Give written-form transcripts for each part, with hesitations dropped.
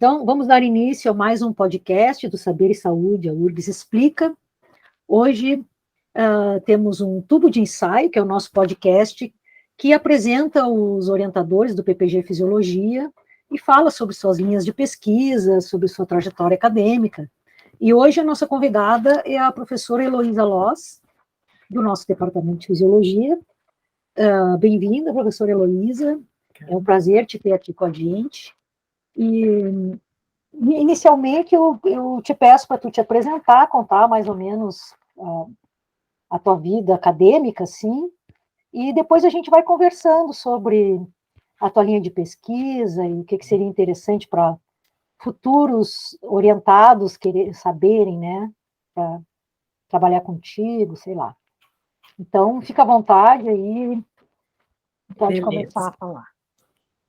Então, vamos dar início a mais um podcast do Saber e Saúde, a URGS Explica. Hoje temos um tubo de ensaio, que é o nosso podcast, que apresenta os orientadores do PPG Fisiologia e fala sobre suas linhas de pesquisa, sobre sua trajetória acadêmica. E hoje a nossa convidada é a professora Heloísa Loss, do nosso Departamento de Fisiologia. Bem-vinda, professora Heloísa. É um prazer te ter aqui com a gente. E, inicialmente, eu te peço para tu te apresentar, contar mais ou menos a tua vida acadêmica, assim, e depois a gente vai conversando sobre a tua linha de pesquisa e o que seria interessante para futuros orientados querer saberem, né, para trabalhar contigo, sei lá. Então, fica à vontade aí, pode começar a falar.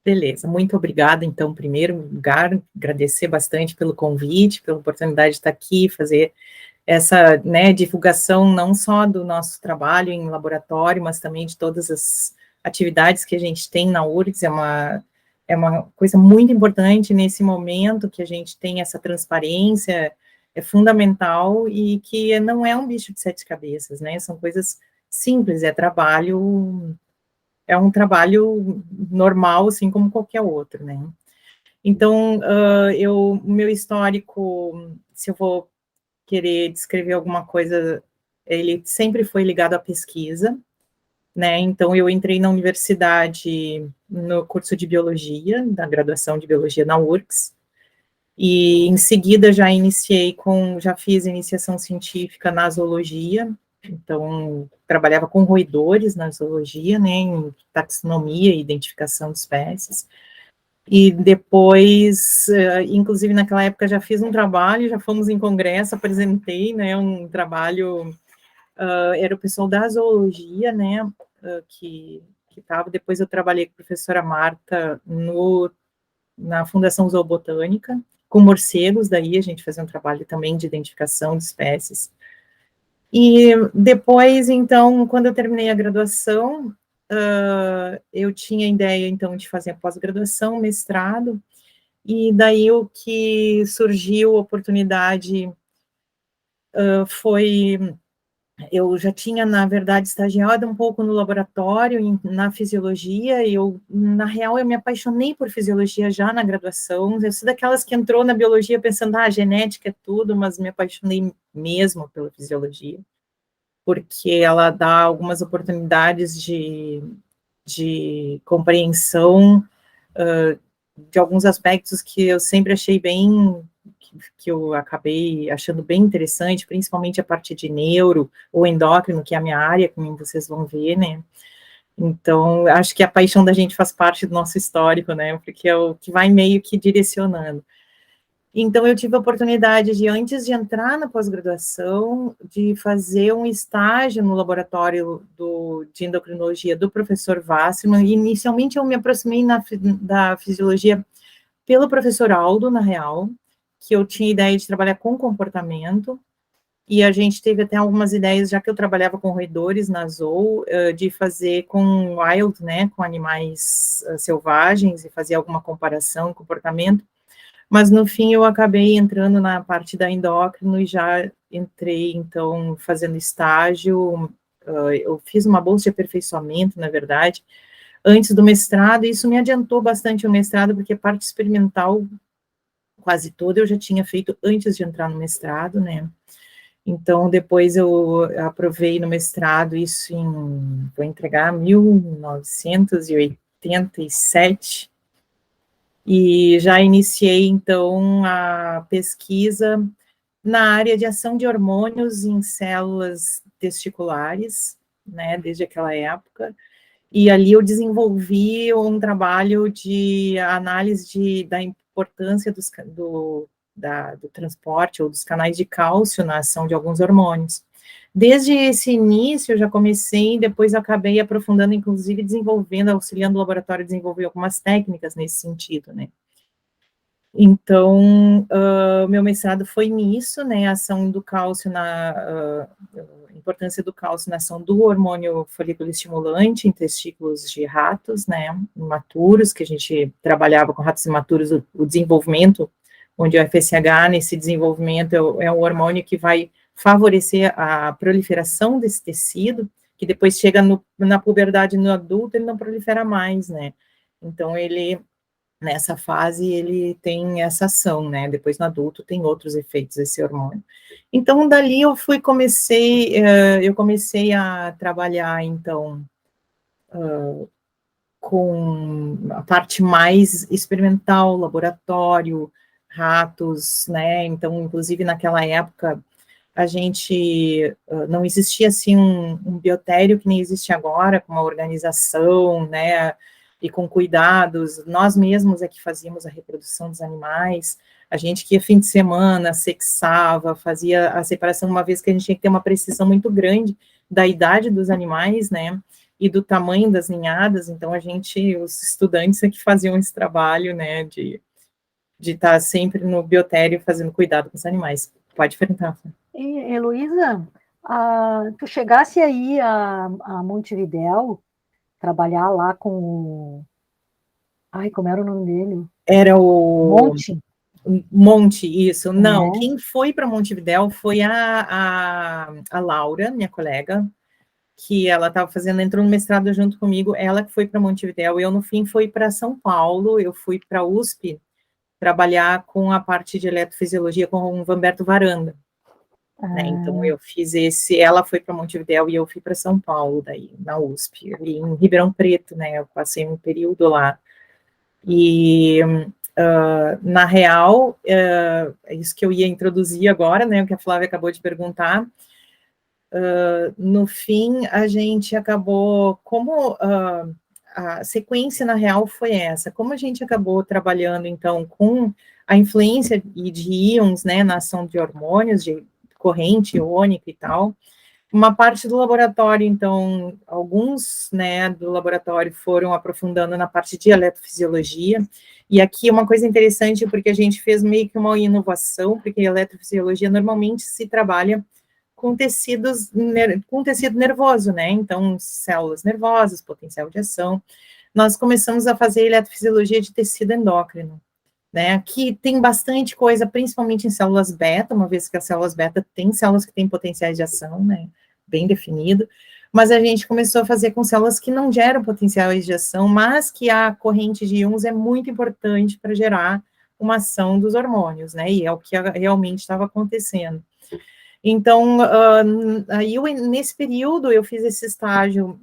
Beleza, muito obrigada, então, em primeiro lugar, agradecer bastante pelo convite, pela oportunidade de estar aqui, fazer essa, né, divulgação não só do nosso trabalho em laboratório, mas também de todas as atividades que a gente tem na URGS. É uma coisa muito importante nesse momento que a gente tem essa transparência, é fundamental, e que não é um bicho de sete cabeças, né, são coisas simples, é um trabalho normal, assim como qualquer outro, né. Então, o meu histórico, se eu vou querer descrever alguma coisa, ele sempre foi ligado à pesquisa, né, então eu entrei na universidade no curso de biologia, da graduação de biologia na URGS, e em seguida já fiz iniciação científica na zoologia. Então, trabalhava com roedores na zoologia, né, em taxonomia e identificação de espécies. E depois, inclusive naquela época já fiz um trabalho, já fomos em congresso, apresentei, né, um trabalho, era o pessoal da zoologia, né, que estava, depois eu trabalhei com a professora Marta na Fundação Zoobotânica, com morcegos, daí a gente fazia um trabalho também de identificação de espécies. E depois, então, quando eu terminei a graduação, eu tinha a ideia, então, de fazer a pós-graduação, mestrado, e daí o que surgiu a oportunidade eu já tinha, na verdade, estagiado um pouco no laboratório, na fisiologia, e na real, eu me apaixonei por fisiologia já na graduação. Eu sou daquelas que entrou na biologia pensando, genética é tudo, mas me apaixonei mesmo pela fisiologia, porque ela dá algumas oportunidades de compreensão de alguns aspectos que eu sempre achei que eu acabei achando bem interessante, principalmente a parte de neuro ou endócrino, que é a minha área, como vocês vão ver, né? Então, acho que a paixão da gente faz parte do nosso histórico, né? Porque é o que vai meio que direcionando. Então, eu tive a oportunidade de, antes de entrar na pós-graduação, de fazer um estágio no laboratório de endocrinologia do professor Wasserman. Inicialmente, eu me aproximei da fisiologia pelo professor Aldo, na real, que eu tinha ideia de trabalhar com comportamento, e a gente teve até algumas ideias, já que eu trabalhava com roedores na zoo, de fazer com wild, né, com animais selvagens, e fazer alguma comparação, comportamento. Mas, no fim, eu acabei entrando na parte da endócrino e já entrei, então, fazendo estágio. Eu fiz uma bolsa de aperfeiçoamento, na verdade, antes do mestrado, e isso me adiantou bastante o mestrado, porque a parte experimental, quase toda, eu já tinha feito antes de entrar no mestrado, né. Então, depois eu aprovei no mestrado, isso vou entregar 1987, e já iniciei, então, a pesquisa na área de ação de hormônios em células testiculares, né, desde aquela época, e ali eu desenvolvi um trabalho de análise da importância do transporte ou dos canais de cálcio na ação de alguns hormônios. Desde esse início, eu já comecei, depois acabei aprofundando, inclusive desenvolvendo, auxiliando o laboratório a desenvolver algumas técnicas nesse sentido, né. Então, meu mestrado foi nisso, né, a ação do cálcio importância do cálcio na ação do hormônio folículo estimulante em testículos de ratos, né, imaturos, que a gente trabalhava com ratos imaturos, o desenvolvimento onde o FSH, nesse desenvolvimento, é um hormônio que vai favorecer a proliferação desse tecido, que depois chega na puberdade no adulto, ele não prolifera mais, né? Então, ele, nessa fase, ele tem essa ação, né? Depois, no adulto, tem outros efeitos esse hormônio. Então, dali eu comecei a trabalhar, então, com a parte mais experimental, laboratório, ratos, né? Então, inclusive, naquela época, a gente não existia assim um biotério que nem existe agora, com uma organização, né, e com cuidados. Nós mesmos é que fazíamos a reprodução dos animais, a gente que ia fim de semana, sexava, fazia a separação, uma vez que a gente tinha que ter uma precisão muito grande da idade dos animais, né, e do tamanho das ninhadas. Então os estudantes é que faziam esse trabalho, né, de estar sempre no biotério fazendo cuidado com os animais. Pode perguntar. E, Heloísa, tu chegasse aí a Montevidéu, trabalhar lá com o... Ai, como era o nome dele? Era o... Monte, isso. Não, quem foi para Montevidéu foi a Laura, minha colega, que ela estava entrou no mestrado junto comigo, ela que foi para Montevidéu, eu, no fim, fui para São Paulo, eu fui para a USP trabalhar com a parte de eletrofisiologia com o Vamberto Varanda. Né, então eu fiz ela foi para Montevidéu e eu fui para São Paulo, daí, na USP, ali em Ribeirão Preto, né, eu passei um período lá, e na real, é isso que eu ia introduzir agora, né, o que a Flávia acabou de perguntar, no fim, a gente acabou, como a sequência, na real, foi essa, como a gente acabou trabalhando, então, com a influência de íons, né, na ação de hormônios, de corrente iônica e tal, uma parte do laboratório, então, alguns, né, do laboratório foram aprofundando na parte de eletrofisiologia, e aqui uma coisa interessante, porque a gente fez meio que uma inovação, porque a eletrofisiologia normalmente se trabalha com tecidos, com tecido nervoso, né, então, células nervosas, potencial de ação. Nós começamos a fazer eletrofisiologia de tecido endócrino, né, aqui tem bastante coisa, principalmente em células beta, uma vez que as células beta têm células que têm potenciais de ação, né, bem definido, mas a gente começou a fazer com células que não geram potenciais de ação, mas que a corrente de íons é muito importante para gerar uma ação dos hormônios, né, e é o que realmente estava acontecendo. Então, aí nesse período eu fiz esse estágio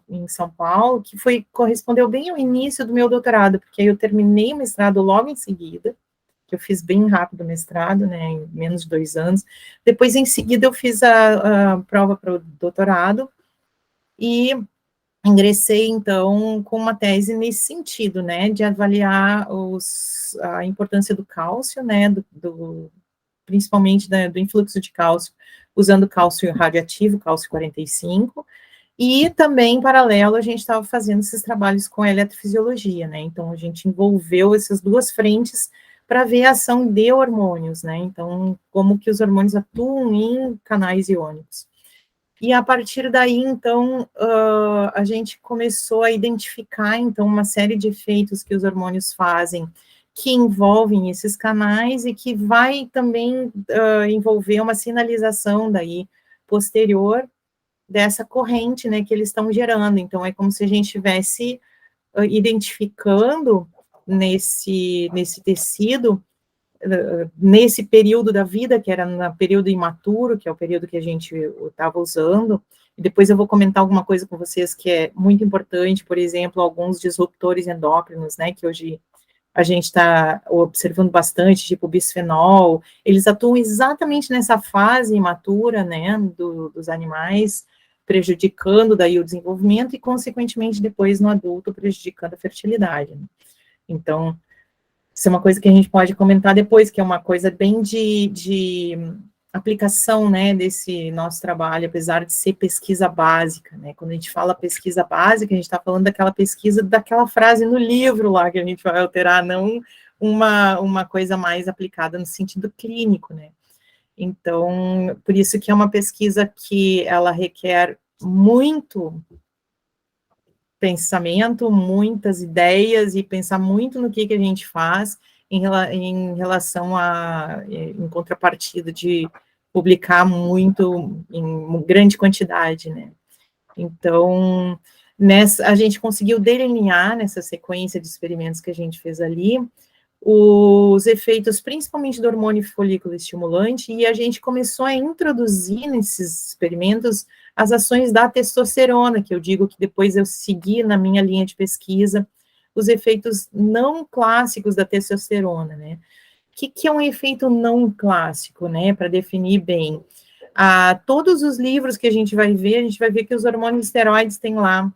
em São Paulo, que correspondeu bem ao início do meu doutorado, porque aí eu terminei o mestrado logo em seguida, que eu fiz bem rápido o mestrado, né, em menos de 2 anos. Depois, em seguida, eu fiz a prova para o doutorado e ingressei, então, com uma tese nesse sentido, né, de avaliar a importância do cálcio, né, principalmente do influxo de cálcio, usando cálcio radioativo, cálcio 45, e também, em paralelo, a gente estava fazendo esses trabalhos com a eletrofisiologia, né, então a gente envolveu essas duas frentes para ver a ação de hormônios, né, então, como que os hormônios atuam em canais iônicos. E a partir daí, então, a gente começou a identificar, então, uma série de efeitos que os hormônios fazem, que envolvem esses canais e que vai também envolver uma sinalização daí posterior dessa corrente, né, que eles estão gerando. Então, é como se a gente estivesse identificando nesse tecido, nesse período da vida, que era no período imaturo, que é o período que a gente estava usando, e depois eu vou comentar alguma coisa com vocês que é muito importante, por exemplo, alguns disruptores endócrinos, né, que hoje a gente está observando bastante, tipo bisfenol, eles atuam exatamente nessa fase imatura, né, dos animais, prejudicando daí o desenvolvimento e, consequentemente, depois no adulto, prejudicando a fertilidade. Né? Então, isso é uma coisa que a gente pode comentar depois, que é uma coisa bem de aplicação, né, desse nosso trabalho, apesar de ser pesquisa básica, né, quando a gente fala pesquisa básica, a gente está falando daquela pesquisa, daquela frase no livro lá, que a gente vai alterar, não uma coisa mais aplicada no sentido clínico, né. Então, por isso que é uma pesquisa que ela requer muito pensamento, muitas ideias, e pensar muito no que a gente faz, em relação em contrapartida de publicar muito, em grande quantidade, né? Então, a gente conseguiu delinear, nessa sequência de experimentos que a gente fez ali, os efeitos, principalmente do hormônio folículo estimulante, e a gente começou a introduzir nesses experimentos as ações da testosterona, que eu digo que depois eu segui na minha linha de pesquisa, os efeitos não clássicos da testosterona, né? O que é um efeito não clássico, né? Para definir bem. Todos os livros que a gente vai ver que os hormônios esteroides têm lá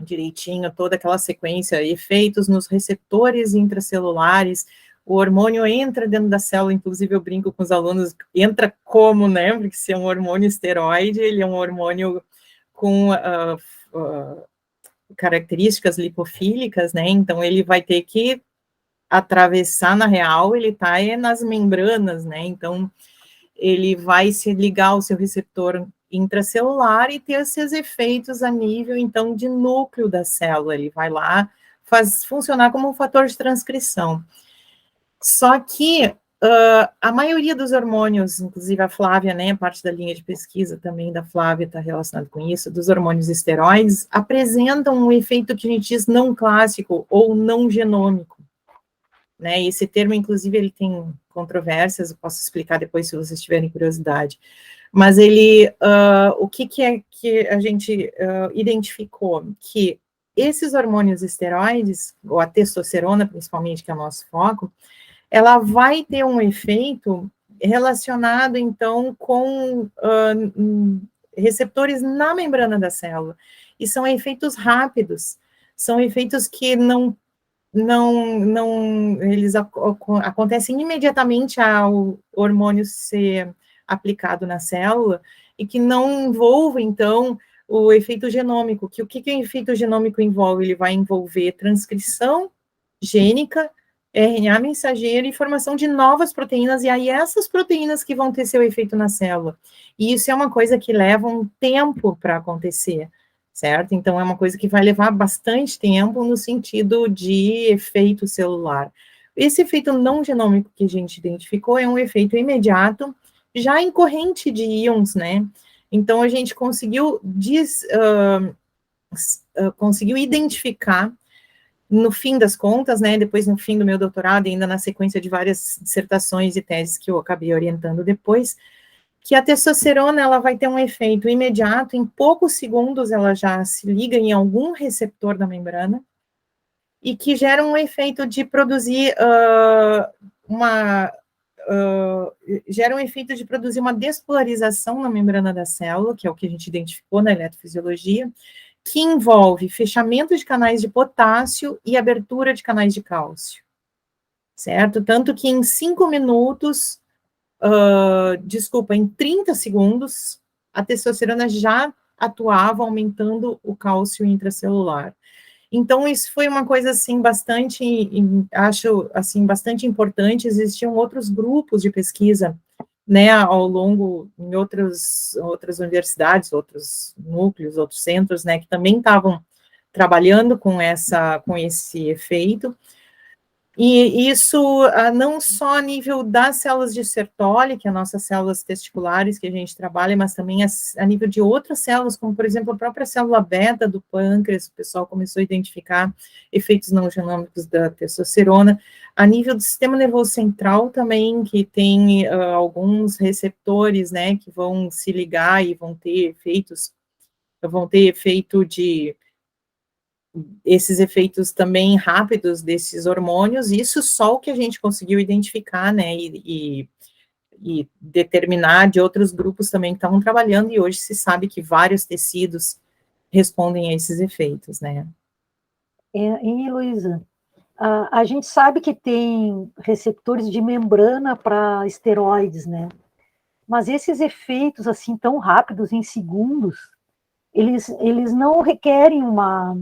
direitinho toda aquela sequência, efeitos nos receptores intracelulares, o hormônio entra dentro da célula, inclusive eu brinco com os alunos, entra como, né, porque se é um hormônio esteroide, ele é um hormônio com características lipofílicas, né, então ele vai ter que atravessar, na real, ele está nas membranas, né, então ele vai se ligar ao seu receptor intracelular e ter esses efeitos a nível, então, de núcleo da célula. Ele vai lá, faz funcionar como um fator de transcrição. Só que a maioria dos hormônios, inclusive a Flávia, né, parte da linha de pesquisa também da Flávia está relacionada com isso, dos hormônios esteroides, apresentam um efeito que a gente diz não clássico ou não genômico. Né, esse termo, inclusive, ele tem controvérsias, eu posso explicar depois se vocês tiverem curiosidade, mas ele, o que é que a gente identificou? Que esses hormônios esteroides, ou a testosterona, principalmente, que é o nosso foco, ela vai ter um efeito relacionado, então, com receptores na membrana da célula, e são efeitos rápidos, são efeitos que eles acontecem imediatamente ao hormônio ser aplicado na célula e que não envolve, então, o efeito genômico. O que o efeito genômico envolve? Ele vai envolver transcrição gênica, RNA mensageiro e formação de novas proteínas, e aí essas proteínas que vão ter seu efeito na célula. E isso é uma coisa que leva um tempo para acontecer, certo? Então, é uma coisa que vai levar bastante tempo no sentido de efeito celular. Esse efeito não genômico que a gente identificou é um efeito imediato, já em corrente de íons, né? Então, a gente conseguiu, conseguiu identificar, no fim das contas, né, depois no fim do meu doutorado, ainda na sequência de várias dissertações e teses que eu acabei orientando depois, que a testosterona, ela vai ter um efeito imediato, em poucos segundos ela já se liga em algum receptor da membrana, e que gera um efeito de produzir gera um efeito de produzir uma despolarização na membrana da célula, que é o que a gente identificou na eletrofisiologia, que envolve fechamento de canais de potássio e abertura de canais de cálcio, certo? Tanto que em 5 minutos, em 30 segundos, a testosterona já atuava aumentando o cálcio intracelular. Então, isso foi uma coisa, assim, acho, assim, bastante importante. Existiam outros grupos de pesquisa, né, ao longo, em outras universidades, outros núcleos, outros centros, né, que também estavam trabalhando com esse efeito. E isso não só a nível das células de Sertoli, que é as nossas células testiculares que a gente trabalha, mas também a nível de outras células, como, por exemplo, a própria célula beta do pâncreas, o pessoal começou a identificar efeitos não genômicos da testosterona. A nível do sistema nervoso central também, que tem alguns receptores, né, que vão se ligar e vão ter efeito de esses efeitos também rápidos desses hormônios, isso só o que a gente conseguiu identificar, né, e determinar de outros grupos também que estavam trabalhando, e hoje se sabe que vários tecidos respondem a esses efeitos, né. E, Heloísa, a gente sabe que tem receptores de membrana para esteroides, né? Mas esses efeitos, assim, tão rápidos, em segundos, eles não requerem uma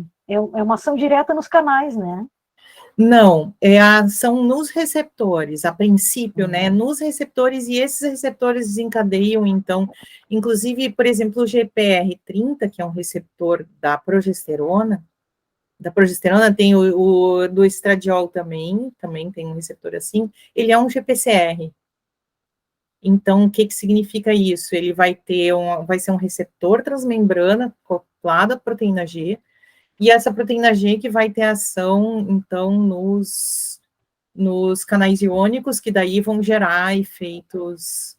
ação direta nos canais, né? Não, é a ação nos receptores, a princípio, né, nos receptores, e esses receptores desencadeiam, então, inclusive, por exemplo, o GPR30, que é um receptor da progesterona, da progesterona, tem o do estradiol também tem um receptor assim, ele é um GPCR. Então, o que significa isso? Ele vai ser um receptor transmembrana acoplado à proteína G, e essa proteína G que vai ter ação, então, nos canais iônicos, que daí vão gerar efeitos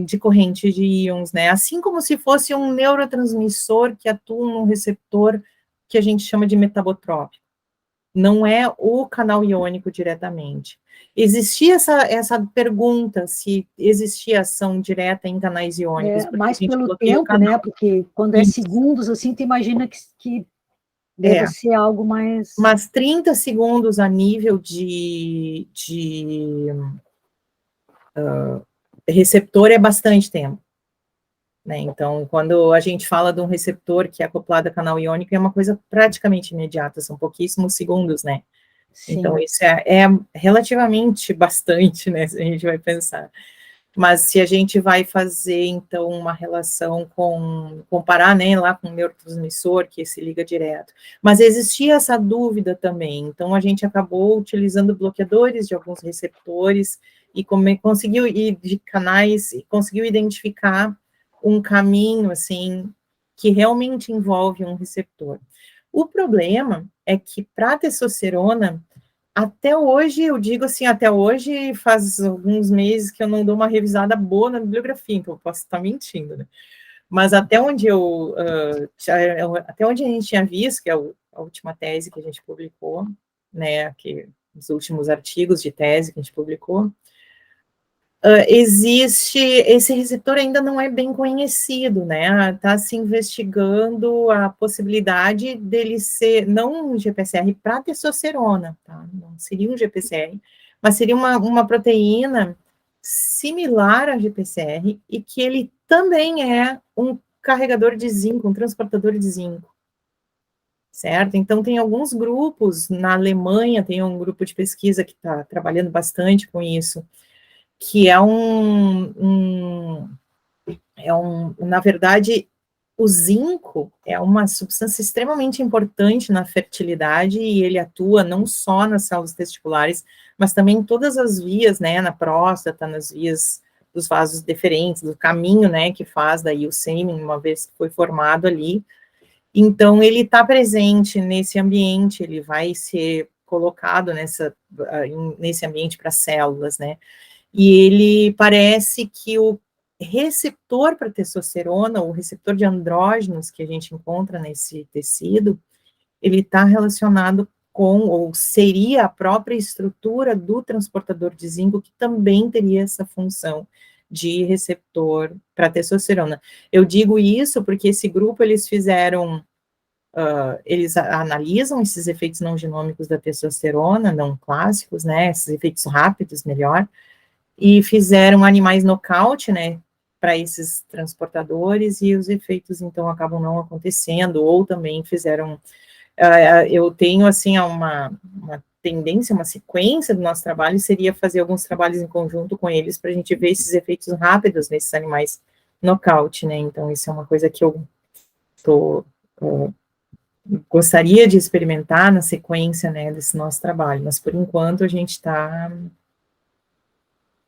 de corrente de íons, né? Assim como se fosse um neurotransmissor que atua num receptor que a gente chama de metabotrópico. Não é o canal iônico diretamente. Existia essa pergunta se existia ação direta em canais iônicos, porque mais a gente pelo bloqueia o tempo, canal. né? Porque quando é segundos, assim, tu imagina que deva ser algo mais... Mas 30 segundos a nível de receptor é bastante tempo. Né? Então, quando a gente fala de um receptor que é acoplado a canal iônico, é uma coisa praticamente imediata, são pouquíssimos segundos, né? Sim. Então, isso é relativamente bastante, né, se a gente vai pensar. Mas se a gente vai fazer, então, uma relação comparar, né, lá com o neurotransmissor, que se liga direto. Mas existia essa dúvida também, então a gente acabou utilizando bloqueadores de alguns receptores e conseguiu, e de canais, e conseguiu identificar um caminho, assim, que realmente envolve um receptor. O problema é que para a testosterona, até hoje, eu digo assim, até hoje faz alguns meses que eu não dou uma revisada boa na bibliografia, então eu posso estar mentindo, né? Mas até onde até onde a gente tinha visto, que é a última tese que a gente publicou, né, os últimos artigos de tese que a gente publicou, existe, esse receptor ainda não é bem conhecido, né, está se investigando a possibilidade dele ser, não um GPCR para testosterona, tá, não seria um GPCR, mas seria uma proteína similar a GPCR e que ele também é um carregador de zinco, um transportador de zinco, certo? Então, tem alguns grupos, na Alemanha tem um grupo de pesquisa que está trabalhando bastante com isso, que na verdade, o zinco é uma substância extremamente importante na fertilidade e ele atua não só nas células testiculares, mas também em todas as vias, né, na próstata, nas vias dos vasos deferentes, do caminho, né, que faz daí o sêmen, uma vez que foi formado ali. Então, ele está presente nesse ambiente, ele vai ser colocado nesse ambiente para células, né, e ele parece que o receptor para testosterona, o receptor de andrógenos que a gente encontra nesse tecido, ele está relacionado com, ou seria a própria estrutura do transportador de zinco, que também teria essa função de receptor para testosterona. Eu digo isso porque esse grupo, eles eles analisam esses efeitos não genômicos da testosterona, não clássicos, né, esses efeitos rápidos, melhor, e fizeram animais nocaute, né, para esses transportadores, e os efeitos, então, acabam não acontecendo, ou também fizeram, eu tenho, assim, uma tendência, uma sequência do nosso trabalho, seria fazer alguns trabalhos em conjunto com eles, para a gente ver esses efeitos rápidos nesses animais nocaute, né, então isso é uma coisa que eu gostaria de experimentar na sequência, né, desse nosso trabalho, mas por enquanto a gente está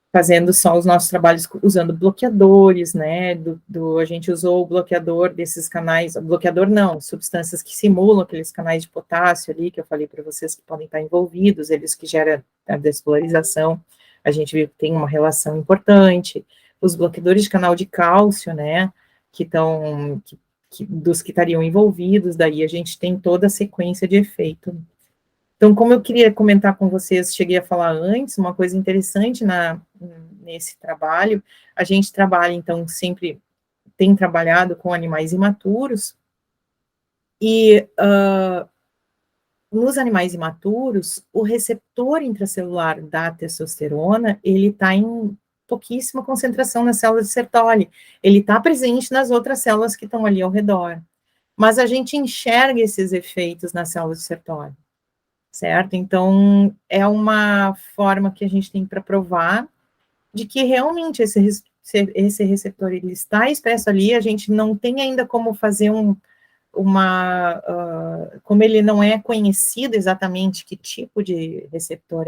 fazendo só os nossos trabalhos usando bloqueadores, né, a gente usou o bloqueador desses canais, bloqueador não, substâncias que simulam aqueles canais de potássio ali, que eu falei para vocês que podem estar envolvidos, eles que geram a despolarização, a gente viu que tem uma relação importante, os bloqueadores de canal de cálcio, né, dos que estariam envolvidos, daí a gente tem toda a sequência de efeito. Então, como eu queria comentar com vocês, cheguei a falar antes, uma coisa interessante nesse trabalho, a gente trabalha, então, sempre tem trabalhado com animais imaturos, e nos animais imaturos, o receptor intracelular da testosterona, ele está em pouquíssima concentração nas células de Sertoli, ele está presente nas outras células que estão ali ao redor, mas a gente enxerga esses efeitos nas células de Sertoli, certo? Então, é uma forma que a gente tem para provar de que realmente esse receptor ele está expresso ali, a gente não tem ainda como fazer como ele não é conhecido exatamente que tipo de receptor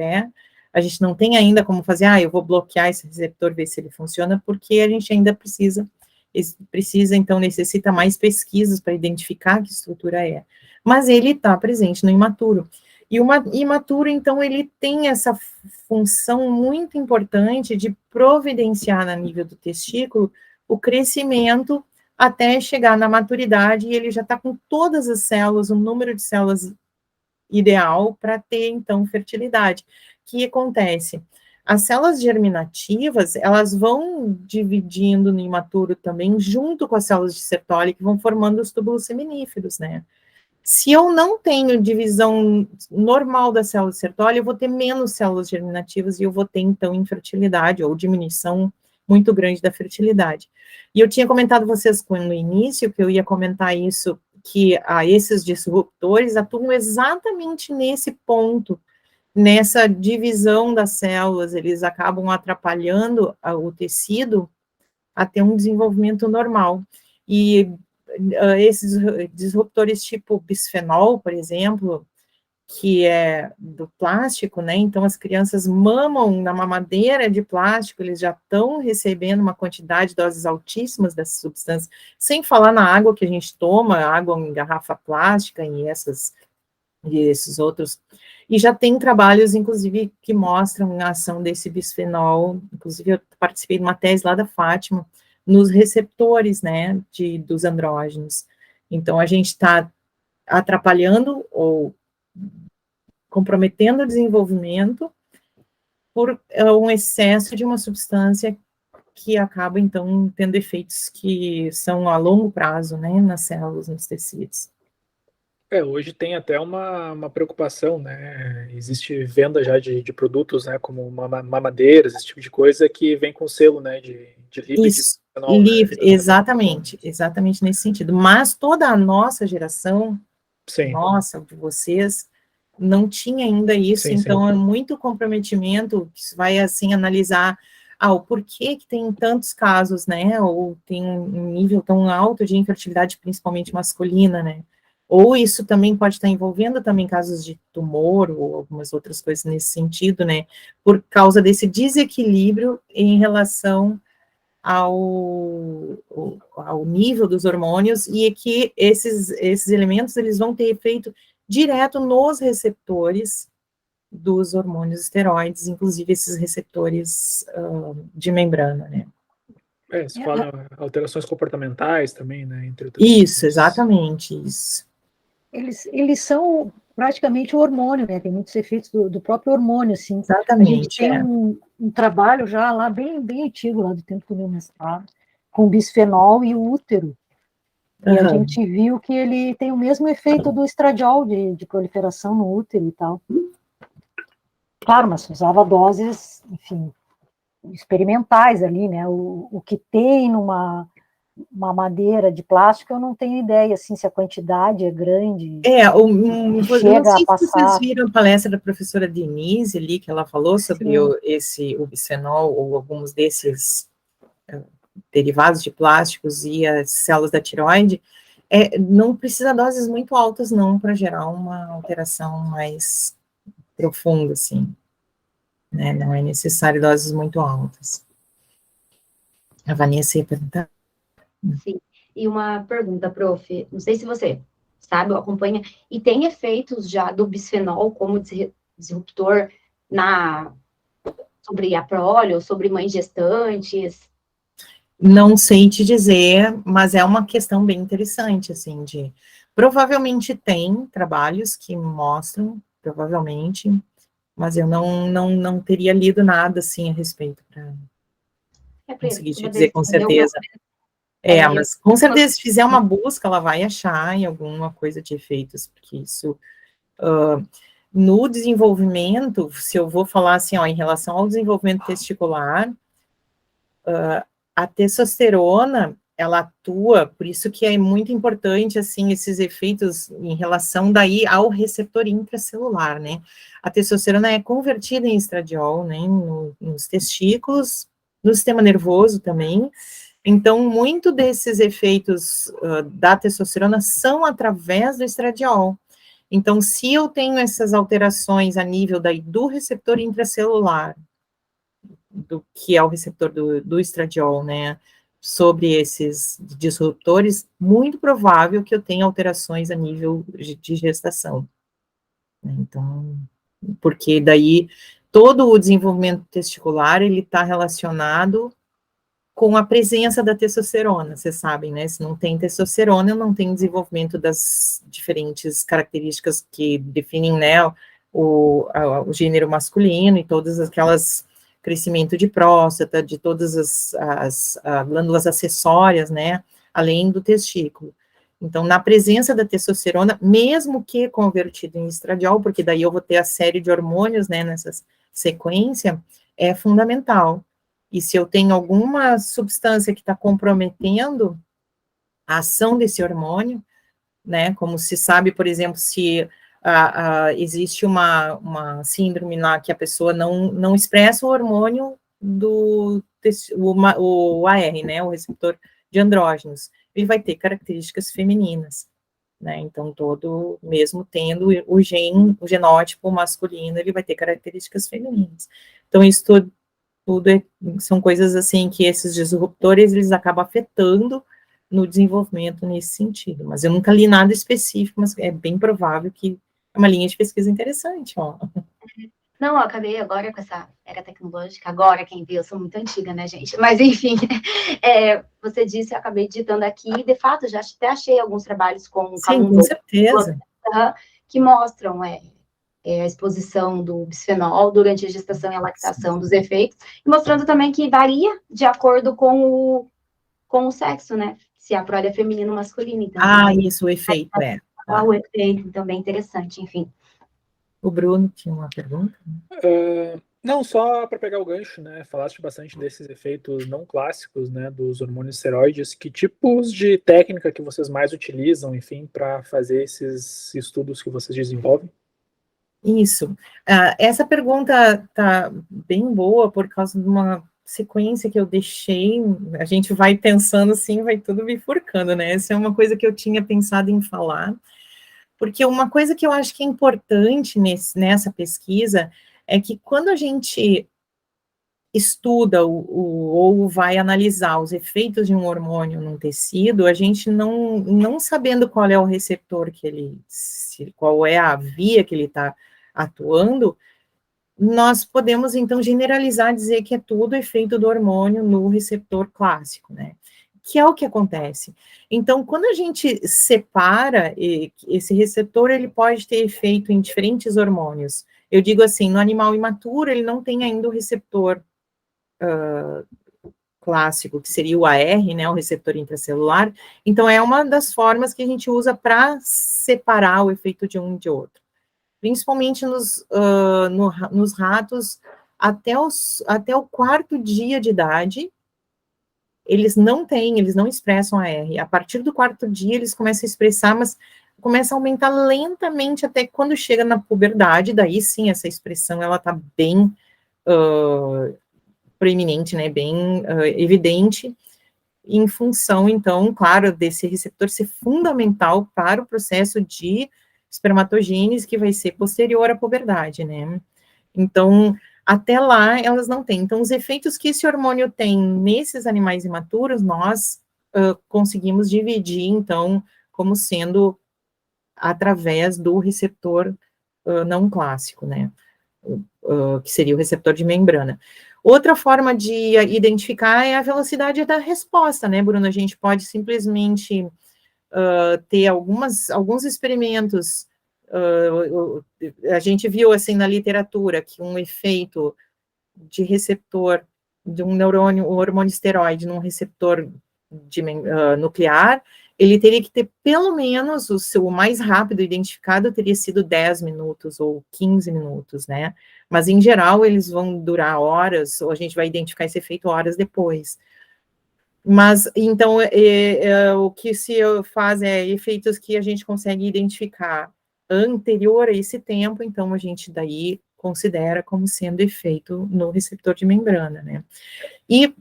a gente não tem ainda como fazer, eu vou bloquear esse receptor, ver se ele funciona, porque a gente ainda precisa, então necessita mais pesquisas para identificar que estrutura é. Mas ele está presente no imaturo. E o imaturo, então, ele tem essa função muito importante de providenciar, no nível do testículo, o crescimento até chegar na maturidade, e ele já está com todas as células, o número de células ideal para ter, então, fertilidade. O que acontece? As células germinativas, elas vão dividindo no imaturo também, junto com as células de Sertoli, que vão formando os túbulos seminíferos, né? Se eu não tenho divisão normal da célula de Sertoli, eu vou ter menos células germinativas e eu vou ter, então, infertilidade ou diminuição muito grande da fertilidade. E eu tinha comentado vocês no início, que eu ia comentar isso, que esses disruptores atuam exatamente nesse ponto, nessa divisão das células, eles acabam atrapalhando o tecido a ter um desenvolvimento normal. E esses disruptores tipo bisfenol, por exemplo, que é do plástico, né? Então, as crianças mamam na mamadeira de plástico, eles já estão recebendo uma quantidade de doses altíssimas dessas substâncias, sem falar na água que a gente toma, água em garrafa plástica e esses outros. E já tem trabalhos, inclusive, que mostram a ação desse bisfenol. Inclusive, eu participei de uma tese lá da Fátima, nos receptores, né, dos andrógenos. Então, a gente está atrapalhando ou comprometendo o desenvolvimento por um excesso de uma substância que acaba, então, tendo efeitos que são a longo prazo, né, nas células, nos tecidos. Hoje tem até uma preocupação, né? Existe venda já de produtos, né? Como mamadeiras, esse tipo de coisa, que vem com selo, né? De livre Isso, de bisfenol, livre, né? exatamente nesse sentido. Mas toda a nossa geração, Sim. nossa, de vocês, não tinha ainda isso, Sim, então sim. é muito comprometimento, que vai, assim, analisar o porquê que tem tantos casos, né? Ou tem um nível tão alto de infertilidade, principalmente masculina, né? Ou isso também pode estar envolvendo também casos de tumor ou algumas outras coisas nesse sentido, né? Por causa desse desequilíbrio em relação ao nível dos hormônios, e que esses elementos, eles vão ter efeito direto nos receptores dos hormônios esteroides, inclusive esses receptores de membrana, né? Se fala alterações comportamentais também, né? Entre outras Isso, coisas. exatamente, isso. Eles são praticamente o hormônio, né? Tem muitos efeitos do próprio hormônio, assim. Exatamente, a gente tem um trabalho já lá bem antigo, lá do tempo do meu mestrado, com bisfenol e o útero. E a gente viu que ele tem o mesmo efeito do estradiol de proliferação no útero e tal. Claro, mas usava doses, enfim, experimentais ali, né? O que tem numa madeira de plástico, eu não tenho ideia, assim, se a quantidade é grande. Não Chega sei a se vocês passar. viram a palestra da professora Denise ali, que ela falou sobre o bisfenol, ou alguns desses derivados de plásticos e as células da tireoide. Não precisa doses muito altas, não, para gerar uma alteração mais profunda, assim, né? Não é necessário doses muito altas. A Vanessa ia perguntar. Sim. E uma pergunta, prof. Não sei se você sabe ou acompanha, e tem efeitos já do bisfenol como disruptor sobre a prole ou sobre mães gestantes? Não sei te dizer, mas é uma questão bem interessante, assim, provavelmente tem trabalhos que mostram, provavelmente, mas eu não teria lido nada, assim, a respeito para conseguir te dizer com certeza. Mas com certeza, se fizer uma busca, ela vai achar em alguma coisa de efeitos, porque isso, no desenvolvimento, se eu vou falar assim, em relação ao desenvolvimento testicular, a testosterona, ela atua, por isso que é muito importante, assim, esses efeitos em relação daí ao receptor intracelular, né? A testosterona é convertida em estradiol, né, nos testículos, no sistema nervoso também, Então, muito desses efeitos da testosterona são através do estradiol. Então, se eu tenho essas alterações a nível do receptor intracelular, do que é o receptor do estradiol, né, sobre esses disruptores, muito provável que eu tenha alterações a nível de gestação. Então, porque daí todo o desenvolvimento testicular, ele está relacionado com a presença da testosterona, vocês sabem, né? Se não tem testosterona, não tem desenvolvimento das diferentes características que definem, né, o gênero masculino e todas aquelas crescimento de próstata, de todas as glândulas acessórias, né, além do testículo. Então, na presença da testosterona, mesmo que convertido em estradiol, porque daí eu vou ter a série de hormônios, né, nessa sequência, é fundamental. E se eu tenho alguma substância que está comprometendo a ação desse hormônio, né, como se sabe, por exemplo, se existe uma síndrome lá que a pessoa não expressa o hormônio o AR, né, o receptor de andrógenos, ele vai ter características femininas, né, então mesmo tendo o genótipo masculino, ele vai ter características femininas. Então, isso tudo são coisas assim que esses disruptores, eles acabam afetando no desenvolvimento nesse sentido, mas eu nunca li nada específico, mas é bem provável que é uma linha de pesquisa interessante, ó. Não, eu acabei agora com essa era tecnológica, agora quem viu, eu sou muito antiga, né, gente? Mas, enfim, você disse, eu acabei digitando aqui, e de fato, já até achei alguns trabalhos com Sim, com certeza. Que mostram a exposição do bisfenol durante a gestação e a lactação, dos efeitos, e mostrando também que varia de acordo com o sexo, né? Se a prole é feminino ou masculino. Então, isso, o efeito, O efeito, então, bem interessante, enfim. O Bruno tinha uma pergunta? Não, só para pegar o gancho, né? Falaste bastante desses efeitos não clássicos, né? Dos hormônios esteroides. Que tipos de técnica que vocês mais utilizam, enfim, para fazer esses estudos que vocês desenvolvem? Isso. Essa pergunta tá bem boa por causa de uma sequência que eu deixei. A gente vai pensando assim, vai tudo bifurcando, né? Essa é uma coisa que eu tinha pensado em falar. Porque uma coisa que eu acho que é importante nessa pesquisa é que quando a gente estuda ou vai analisar os efeitos de um hormônio num tecido, a gente não sabendo qual é o receptor qual é a via que ele está atuando, nós podemos, então, generalizar, dizer que é tudo efeito do hormônio no receptor clássico, né? Que é o que acontece. Então, quando a gente separa, esse receptor, ele pode ter efeito em diferentes hormônios. Eu digo assim, no animal imaturo, ele não tem ainda o receptor clássico, que seria o AR, né, o receptor intracelular. Então, é uma das formas que a gente usa para separar o efeito de um e de outro. Principalmente nos ratos, até o quarto dia de idade, eles não expressam AR. A partir do quarto dia, eles começam a expressar, mas começa a aumentar lentamente até quando chega na puberdade, daí sim, essa expressão, ela está bem proeminente, né, bem evidente, em função, então, claro, desse receptor ser fundamental para o processo de espermatogênese, que vai ser posterior à puberdade, né? Então, até lá, elas não têm. Então, os efeitos que esse hormônio tem nesses animais imaturos, nós conseguimos dividir, então, como sendo através do receptor não clássico, né? Que seria o receptor de membrana. Outra forma de identificar é a velocidade da resposta, né, Bruno? A gente pode simplesmente ter alguns experimentos. A gente viu, assim, na literatura, que um efeito de receptor de um neurônio, o hormônio esteroide, num receptor nuclear, ele teria que ter pelo menos o mais rápido identificado teria sido 10 minutos ou 15 minutos, né? Mas, em geral, eles vão durar horas, ou a gente vai identificar esse efeito horas depois. Mas, então, o que se faz é efeitos que a gente consegue identificar anterior a esse tempo, então a gente daí considera como sendo efeito no receptor de membrana, né? E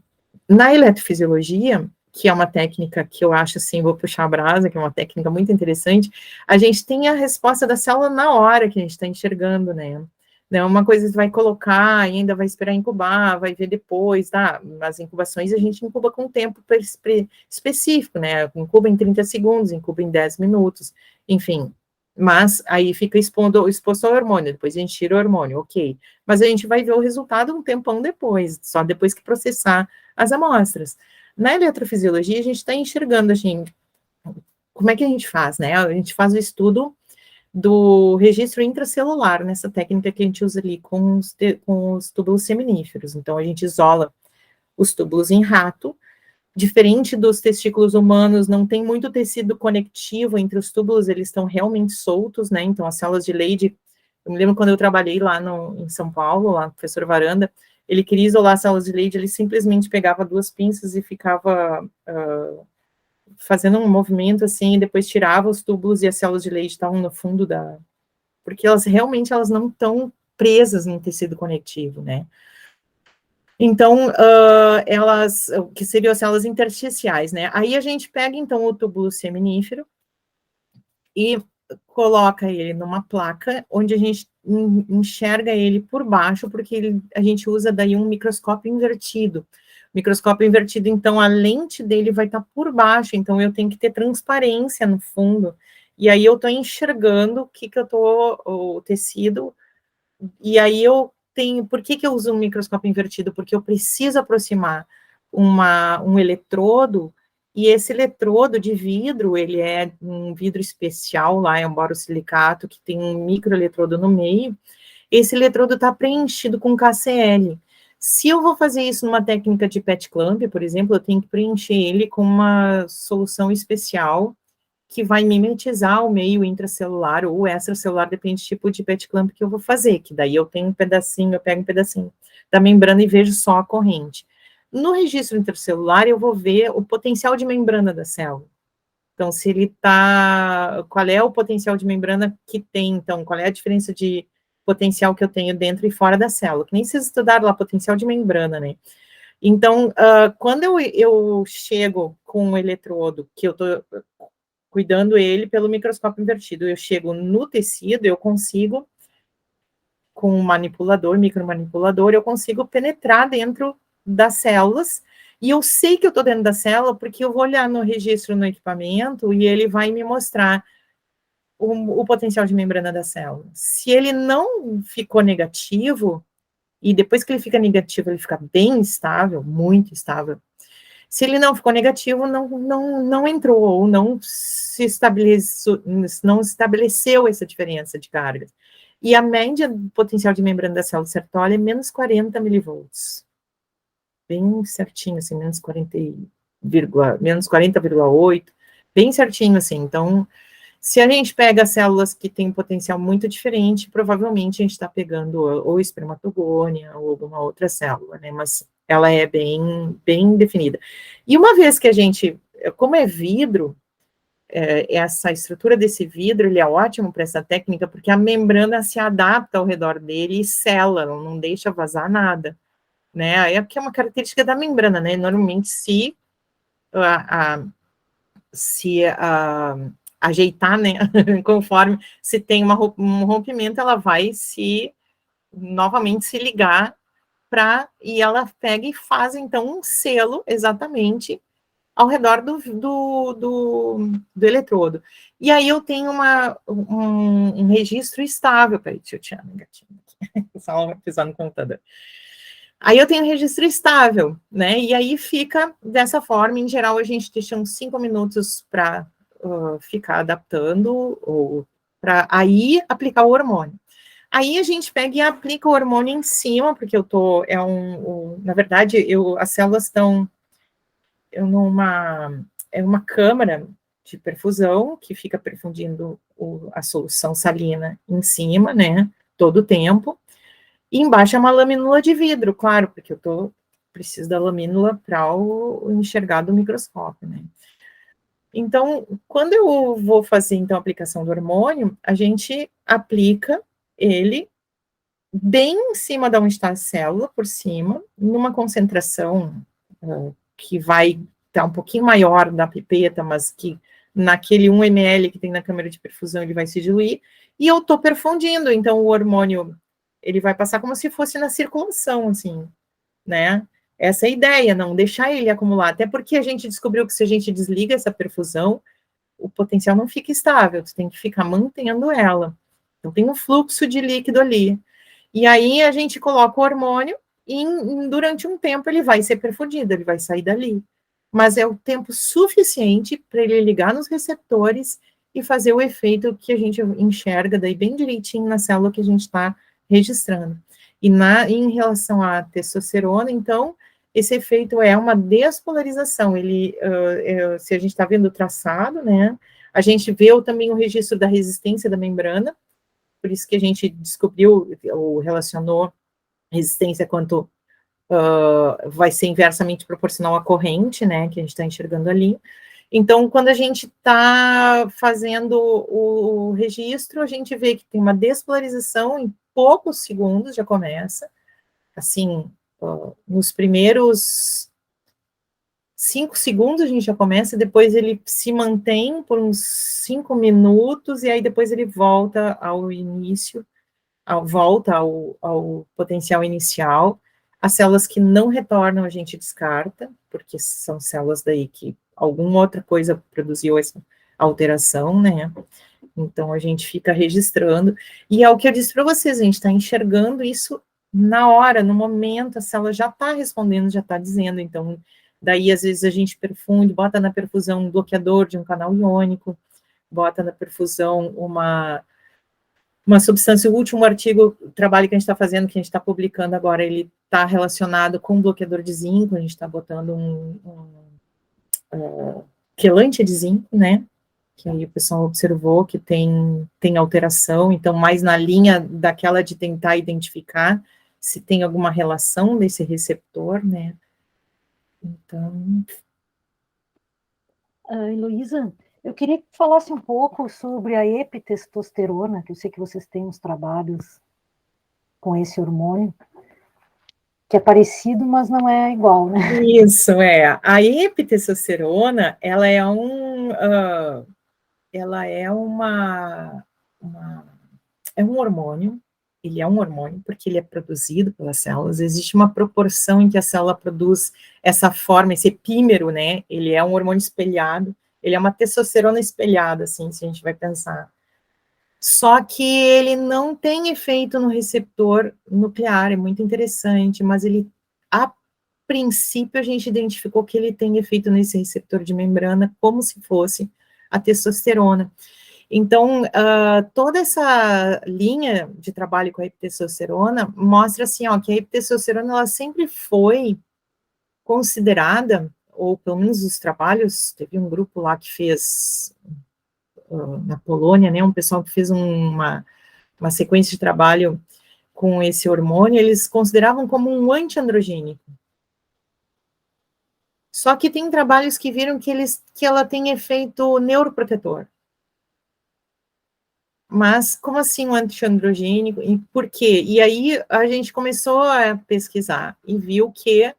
Na eletrofisiologia, que é uma técnica que eu acho, assim, vou puxar a brasa, que é uma técnica muito interessante, a gente tem a resposta da célula na hora que a gente está enxergando, né? Não é uma coisa que você vai colocar, ainda vai esperar incubar, vai ver depois, tá? As incubações a gente incuba com tempo específico, né? Incuba em 30 segundos, incuba em 10 minutos, enfim. Mas aí fica exposto ao hormônio, depois a gente tira o hormônio, ok. Mas a gente vai ver o resultado um tempão depois, só depois que processar as amostras. Na eletrofisiologia, a gente está enxergando, assim, como é que a gente faz, né? A gente faz o estudo do registro intracelular, nessa técnica que a gente usa ali com os túbulos seminíferos. Então, a gente isola os túbulos em rato, diferente dos testículos humanos, não tem muito tecido conectivo entre os túbulos, eles estão realmente soltos, né? Então, as células de Leydig, eu me lembro quando eu trabalhei lá em São Paulo, lá no professor Varanda, ele queria isolar as células de Leydig, ele simplesmente pegava 2 pinças e ficava fazendo um movimento assim, e depois tirava os túbulos e as células de Leydig estavam no fundo porque elas realmente não estão presas no tecido conectivo, né? Então, que seriam as células intersticiais, né? Aí a gente pega, então, o túbulo seminífero e coloca ele numa placa, onde a gente enxerga ele por baixo, porque a gente usa daí um microscópio invertido. Microscópio invertido, então, a lente dele vai estar por baixo, então eu tenho que ter transparência no fundo, e aí eu estou enxergando o tecido, e aí eu tenho, por que eu uso um microscópio invertido? Porque eu preciso aproximar um eletrodo, e esse eletrodo de vidro, ele é um vidro especial lá, é um borosilicato, que tem um microeletrodo no meio, esse eletrodo está preenchido com KCl. Se eu vou fazer isso numa técnica de PET clamp, por exemplo, eu tenho que preencher ele com uma solução especial, que vai mimetizar o meio intracelular ou extracelular, depende do tipo de PET clamp que eu vou fazer, que daí eu tenho um pedacinho, eu pego um pedacinho da membrana e vejo só a corrente. No registro intracelular, eu vou ver o potencial de membrana da célula. Então, se ele qual é o potencial de membrana que tem, então, qual é a diferença de potencial que eu tenho dentro e fora da célula, que nem vocês estudaram lá, potencial de membrana, né? Então, quando eu chego com um eletrodo, que eu estou cuidando ele pelo microscópio invertido, eu chego no tecido, eu consigo, com um manipulador, micromanipulador, eu consigo penetrar dentro das células, e eu sei que eu estou dentro da célula, porque eu vou olhar no registro no equipamento, e ele vai me mostrar o potencial de membrana da célula. Se ele não ficou negativo, e depois que ele fica negativo, ele fica bem estável, muito estável. Se ele não ficou negativo, não entrou, ou não estabeleceu essa diferença de cargas. E a média do potencial de membrana da célula sertólio é menos 40 milivolts. Bem certinho, assim, menos 40,8, bem certinho, assim. Então, se a gente pega células que têm um potencial muito diferente, provavelmente a gente está pegando ou espermatogônia ou alguma outra célula, né? Mas ela é bem definida. E uma vez que a gente, como é vidro, essa estrutura desse vidro, ele é ótimo para essa técnica, porque a membrana se adapta ao redor dele e sela, não deixa vazar nada, né? É que é uma característica da membrana, né? Normalmente, se ajeitar, né, conforme se tem um rompimento, ela vai novamente se ligar e ela pega e faz, então, um selo, exatamente, ao redor do eletrodo. E aí eu tenho um registro estável, peraí, deixa eu tirar o negativo aqui, só pisar no computador. Aí eu tenho um registro estável, né, e aí fica dessa forma. Em geral, a gente deixa uns 5 minutos para ficar adaptando, ou para aí aplicar o hormônio. Aí a gente pega e aplica o hormônio em cima, porque na verdade, as células estão uma câmara de perfusão que fica perfundindo a solução salina em cima, né, todo o tempo, e embaixo é uma lamínula de vidro, claro, porque eu preciso da lamínula para o enxergar do microscópio, né. Então, quando eu vou fazer, então, a aplicação do hormônio, a gente aplica ele bem em cima de onde está a célula, por cima, numa concentração que vai estar um pouquinho maior da pipeta, mas que naquele 1 ml que tem na câmara de perfusão ele vai se diluir, e eu estou perfundindo, então o hormônio ele vai passar como se fosse na circulação, assim, né? Essa é a ideia, não deixar ele acumular, até porque a gente descobriu que se a gente desliga essa perfusão, o potencial não fica estável, tu tem que ficar mantendo ela. Então tem um fluxo de líquido ali. E aí a gente coloca o hormônio e durante um tempo ele vai ser perfundido, ele vai sair dali. Mas é o tempo suficiente para ele ligar nos receptores e fazer o efeito que a gente enxerga daí bem direitinho na célula que a gente está registrando. E em relação à testosterona, então, esse efeito é uma despolarização. Ele, se a gente está vendo o traçado, né, a gente vê também o registro da resistência da membrana, por isso que a gente descobriu, ou relacionou resistência quanto vai ser inversamente proporcional à corrente, né, que a gente está enxergando ali. Então, quando a gente está fazendo o registro, a gente vê que tem uma despolarização em poucos segundos, já começa, assim, nos primeiros 5 segundos a gente já começa, depois ele se mantém por uns 5 minutos, e aí depois ele volta ao início, volta ao potencial inicial. As células que não retornam a gente descarta, porque são células daí que alguma outra coisa produziu essa alteração, né? Então a gente fica registrando, e é o que eu disse para vocês, a gente está enxergando isso na hora, no momento, a célula já está respondendo, já está dizendo, então, daí às vezes a gente perfunde, bota na perfusão um bloqueador de um canal iônico, bota na perfusão uma substância, o último artigo, o trabalho que a gente está fazendo, que a gente está publicando agora, ele está relacionado com um bloqueador de zinco, a gente está botando quelante de zinco, né, que aí o pessoal observou que tem alteração, então mais na linha daquela de tentar identificar se tem alguma relação desse receptor, né, então... Heloísa, eu queria que falasse um pouco sobre a epitestosterona, que eu sei que vocês têm uns trabalhos com esse hormônio, que é parecido, mas não é igual, né? Isso, a epitestosterona, ela é um hormônio, ele é um hormônio porque ele é produzido pelas células, existe uma proporção em que a célula produz essa forma, esse epímero, né, ele é um hormônio espelhado, ele é uma testosterona espelhada, assim, se a gente vai pensar. Só que ele não tem efeito no receptor nuclear, é muito interessante, mas ele, a princípio, a gente identificou que ele tem efeito nesse receptor de membrana, como se fosse a testosterona. Então, toda essa linha de trabalho com a epitestosterona mostra, assim, ó, que a epitestosterona, ela sempre foi considerada, ou pelo menos os trabalhos, teve um grupo lá que fez, na Polônia, né, um pessoal que fez uma sequência de trabalho com esse hormônio, eles consideravam como um antiandrogênico. Só que tem trabalhos que viram que ela tem efeito neuroprotetor. Mas como assim um antiandrogênico? E por quê? E aí a gente começou a pesquisar e viu que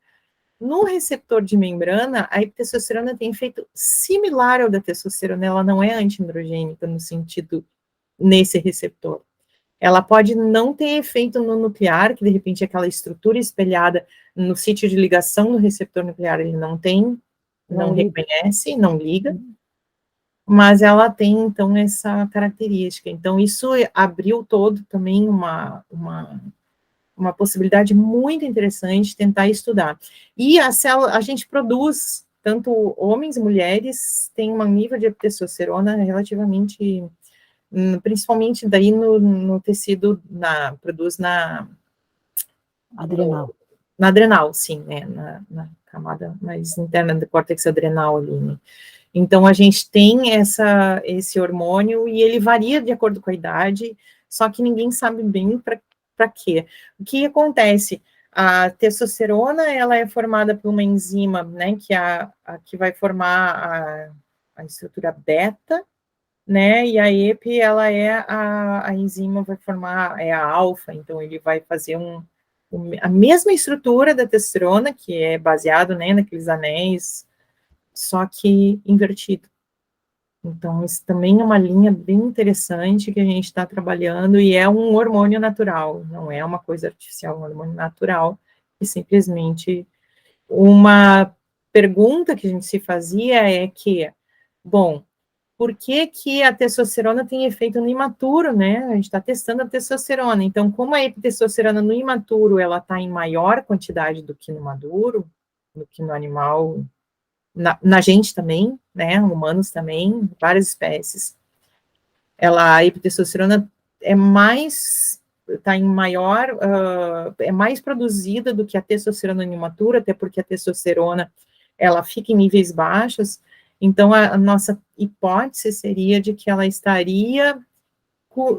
no receptor de membrana, a testosterona tem efeito similar ao da testosterona, ela não é antiandrogênica no sentido nesse receptor. Ela pode não ter efeito no nuclear, que de repente aquela estrutura espelhada no sítio de ligação do receptor nuclear ele não tem, não reconhece, não liga, mas ela tem, então, essa característica. Então, isso abriu todo também uma possibilidade muito interessante de tentar estudar. E a gente produz, tanto homens e mulheres, tem um nível de testosterona relativamente, principalmente daí no tecido, produz na Adrenal. Na adrenal, sim, né, na camada mais interna do córtex adrenal ali, né. Então, a gente tem esse hormônio e ele varia de acordo com a idade, só que ninguém sabe bem para quê. O que acontece? A testosterona, ela é formada por uma enzima, né, que vai formar a estrutura beta, né, e a EP, ela é a enzima vai formar, a alfa, então ele vai fazer a mesma estrutura da testosterona, que é baseado, né, naqueles anéis, só que invertido. Então, isso também é uma linha bem interessante que a gente está trabalhando, e é um hormônio natural, não é uma coisa artificial, é um hormônio natural, e simplesmente uma pergunta que a gente se fazia é que, bom, por que que a testosterona tem efeito no imaturo, né? A gente está testando a testosterona, então, como a testosterona no imaturo, ela está em maior quantidade do que no maduro, do que no animal, na gente também, né, humanos também, várias espécies, a hipotestrosterona é mais, está em maior, é mais produzida do que a testosterona in natura, até porque a testosterona, ela fica em níveis baixos, então a nossa hipótese seria de que ela estaria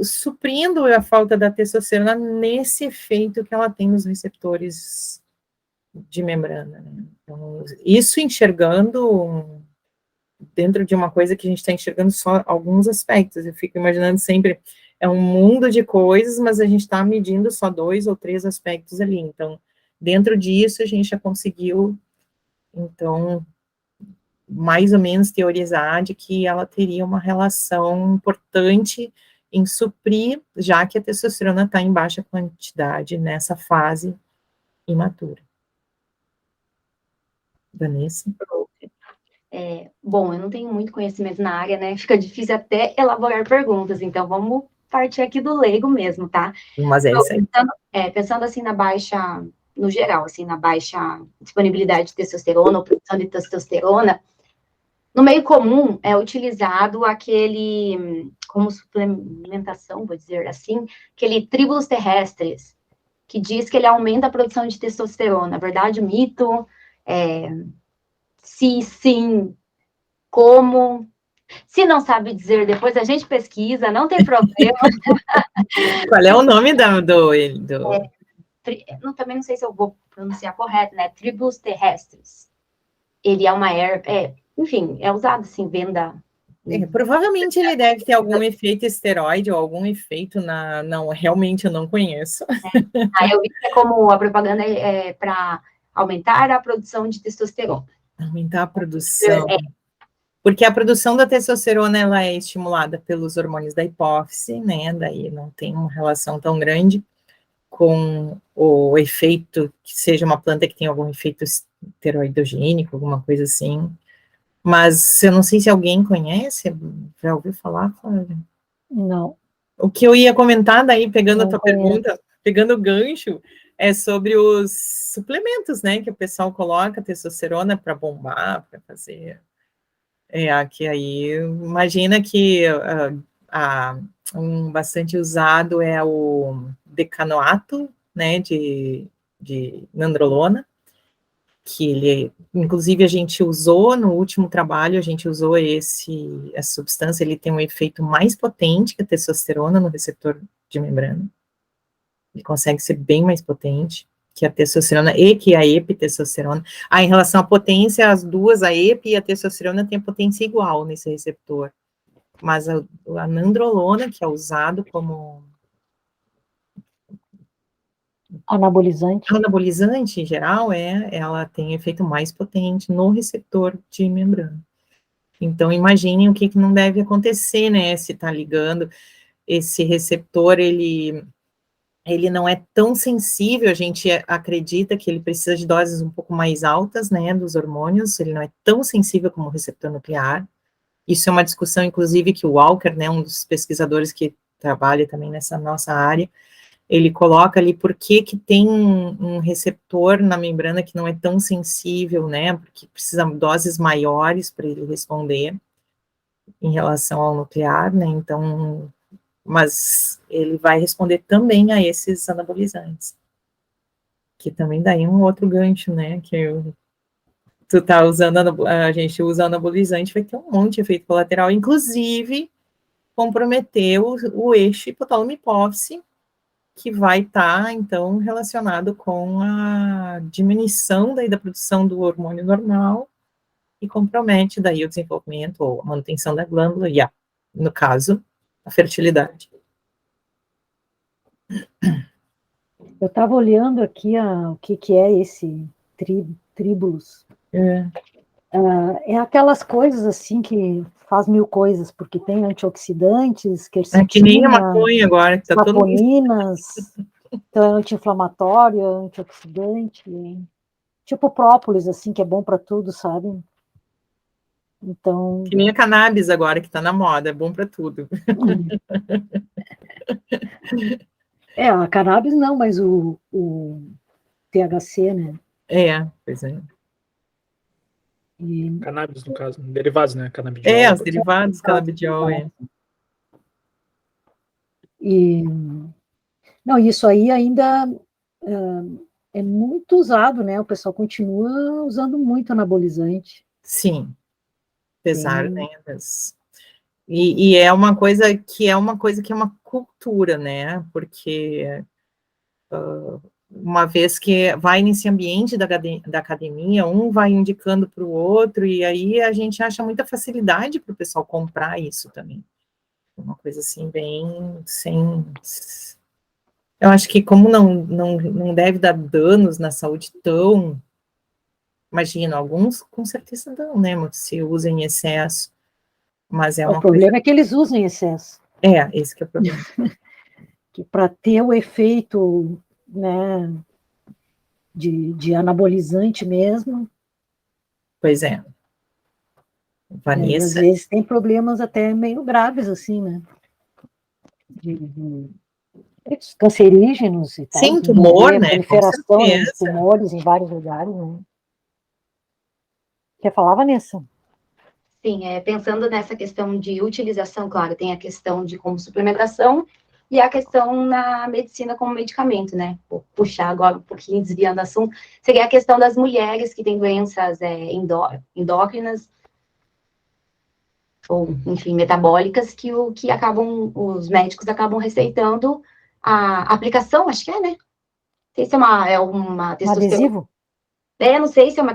suprindo a falta da testosterona nesse efeito que ela tem nos receptores de membrana, né? Então, isso enxergando dentro de uma coisa que a gente está enxergando só alguns aspectos, eu fico imaginando sempre, é um mundo de coisas, mas a gente está medindo só 2 ou 3 aspectos ali, então, dentro disso, a gente já conseguiu, então, mais ou menos teorizar de que ela teria uma relação importante em suprir, já que a testosterona está em baixa quantidade nessa fase imatura. Vanessa? Bom, eu não tenho muito conhecimento na área, né? Fica difícil até elaborar perguntas, então vamos partir aqui do leigo mesmo, tá? Mas é isso aí. Pensando assim na baixa, no geral, assim, na baixa disponibilidade de testosterona ou produção de testosterona, no meio comum é utilizado aquele, como suplementação, vou dizer assim, aquele tribulus terrestres, que diz que ele aumenta a produção de testosterona. Verdade, mito? Se sim, como? Se não sabe dizer, depois a gente pesquisa, não tem problema. Qual é o nome do... Também não sei se eu vou pronunciar correto, né? Tribulus terrestres. Ele é uma erva, enfim, é usado assim, venda. Provavelmente ele deve ter algum efeito esteroide ou algum efeito não, realmente eu não conheço. Eu vi que é como a propaganda é para aumentar a produção de testosterona. Aumentar a produção. Porque a produção da testosterona, ela é estimulada pelos hormônios da hipófise, né, daí não tem uma relação tão grande com o efeito, que seja uma planta que tenha algum efeito esteroidogênico, alguma coisa assim. Mas eu não sei se alguém conhece, já ouviu falar, Flávia? Não. O que eu ia comentar daí, pegando a tua pergunta, pegando o gancho, é sobre os suplementos, né, que o pessoal coloca testosterona para bombar, para fazer. Que aí, imagina que um bastante usado é o decanoato, né, de nandrolona, que ele, inclusive, a gente usou no último trabalho, a gente usou essa substância, ele tem um efeito mais potente que a testosterona no receptor de membrana, ele consegue ser bem mais potente que a testosterona e que a epitestosterona. Em relação à potência, as duas, a epi e a testosterona, têm potência igual nesse receptor, mas a nandrolona, que é usado como anabolizante em geral, ela tem efeito mais potente no receptor de membrana. Então, imaginem o que não deve acontecer, né, se está ligando, esse receptor, ele não é tão sensível, a gente acredita que ele precisa de doses um pouco mais altas, né, dos hormônios, ele não é tão sensível como o receptor nuclear. Isso é uma discussão, inclusive, que o Walker, né, um dos pesquisadores que trabalha também nessa nossa área, ele coloca ali por que tem um receptor na membrana que não é tão sensível, né, porque precisa de doses maiores para ele responder em relação ao nuclear, né, então, mas ele vai responder também a esses anabolizantes, que também daí um outro gancho, né, que tu tá usando, a gente usa anabolizante, vai ter um monte de efeito colateral, inclusive comprometer o eixo hipotálamo-hipófise, que vai estar, então, relacionado com a diminuição daí da produção do hormônio normal e compromete daí o desenvolvimento ou a manutenção da glândula e, no caso, a fertilidade. Eu estava olhando aqui o que é esse tríbulos. É aquelas coisas assim que faz mil coisas, porque tem antioxidantes, É que nem a quercetina, maconha agora, que tá todo mundo... saponinas, então é anti-inflamatório, antioxidante, tipo própolis, assim, que é bom para tudo, sabe? Então, Que nem a cannabis agora, que tá na moda, é bom para tudo. a cannabis não, mas o THC, né? Pois é. E, Cannabis, no caso, derivados, né? Canabidiol. Os derivados, canabidiol, E, não, isso aí ainda é muito usado, né? O pessoal continua usando muito anabolizante. Sim, apesar, né, e é uma coisa que é uma cultura, né? Porque uma vez que vai nesse ambiente da academia, um vai indicando para o outro, e aí a gente acha muita facilidade para o pessoal comprar isso também. Uma coisa assim, bem sem... Eu acho que como não deve dar danos na saúde tão... Imagina, alguns com certeza dão, né? Se usa em excesso, mas é O uma problema coisa... é que eles usam em excesso. Esse que é o problema. Que para ter o efeito, né, de anabolizante mesmo, Pois é. e às Vanessa... vezes tem problemas até meio graves, assim, né? De cancerígenos e tal, Sim, tumor, desenvolver né? Com proliferação, né, de certeza. tumores em vários lugares, né? Quer falar, Vanessa? Sim, pensando nessa questão de utilização, claro, tem a questão de como suplementação e a questão na medicina como medicamento, né? Vou puxar agora um pouquinho, desviando do assunto, seria a questão das mulheres que têm doenças endócrinas, ou, enfim, metabólicas, que acabam, os médicos acabam receitando a aplicação, acho que né? Não sei se uma Um testosterona. adesivo? Não sei se é uma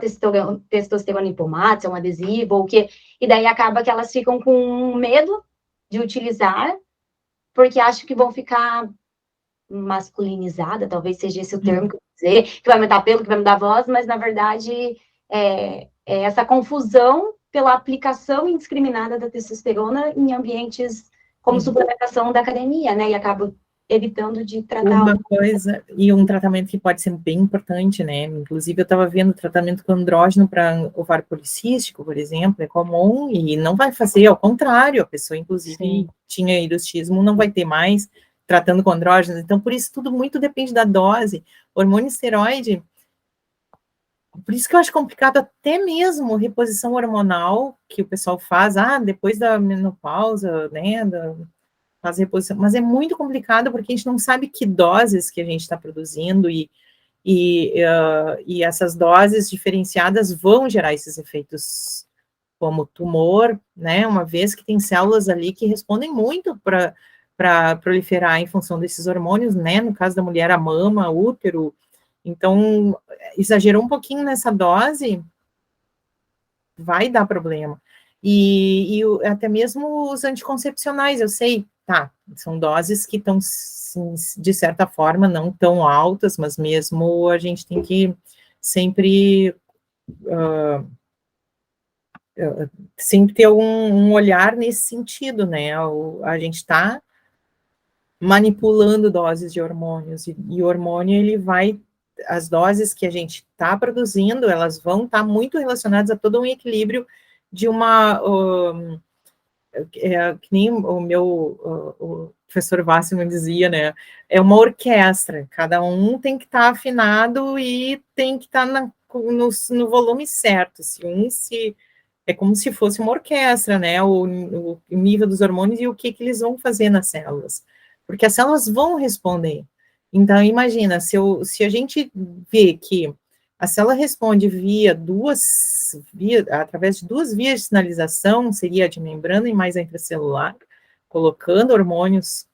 testosterona em pomada, se é um adesivo ou o quê. E daí acaba que elas ficam com medo de utilizar, porque acham que vão ficar masculinizada, talvez seja esse o termo que eu vou dizer, que vai me dar pelo, que vai me dar voz, mas na verdade é essa confusão pela aplicação indiscriminada da testosterona em ambientes como suplementação da academia, né? E acaba evitando de tratar Uma coisa, e um tratamento que pode ser bem importante, né? Inclusive, eu estava vendo tratamento com andrógeno para ovário policístico, por exemplo, é comum e não vai fazer, ao contrário, a pessoa, inclusive, Sim. tinha hirsutismo, não vai ter mais tratando com andrógenos. Então, por isso, tudo muito depende da dose. Hormônio esteroide, por isso que eu acho complicado até mesmo reposição hormonal que o pessoal faz, depois da menopausa, né, faz reposição, mas é muito complicado porque a gente não sabe que doses que a gente está produzindo e essas doses diferenciadas vão gerar esses efeitos como tumor, né, uma vez que tem células ali que respondem muito para proliferar em função desses hormônios, né, no caso da mulher, a mama, o útero, então, exagerou um pouquinho nessa dose, vai dar problema. E até mesmo os anticoncepcionais, eu sei, são doses que estão, de certa forma, não tão altas, mas mesmo a gente tem que sempre ter um olhar nesse sentido, né? A gente está manipulando doses de hormônios, e o hormônio, ele vai, as doses que a gente está produzindo, elas vão estar muito relacionadas a todo um equilíbrio de uma... que nem o meu o professor Wasserman dizia, né, é uma orquestra, cada um tem que estar afinado e tem que estar no volume certo, é como se fosse uma orquestra, né, o nível dos hormônios e o que eles vão fazer nas células, porque as células vão responder. Então, imagina, se a gente vê que a célula responde através de duas vias de sinalização, seria a de membrana e mais a intracelular, colocando hormônios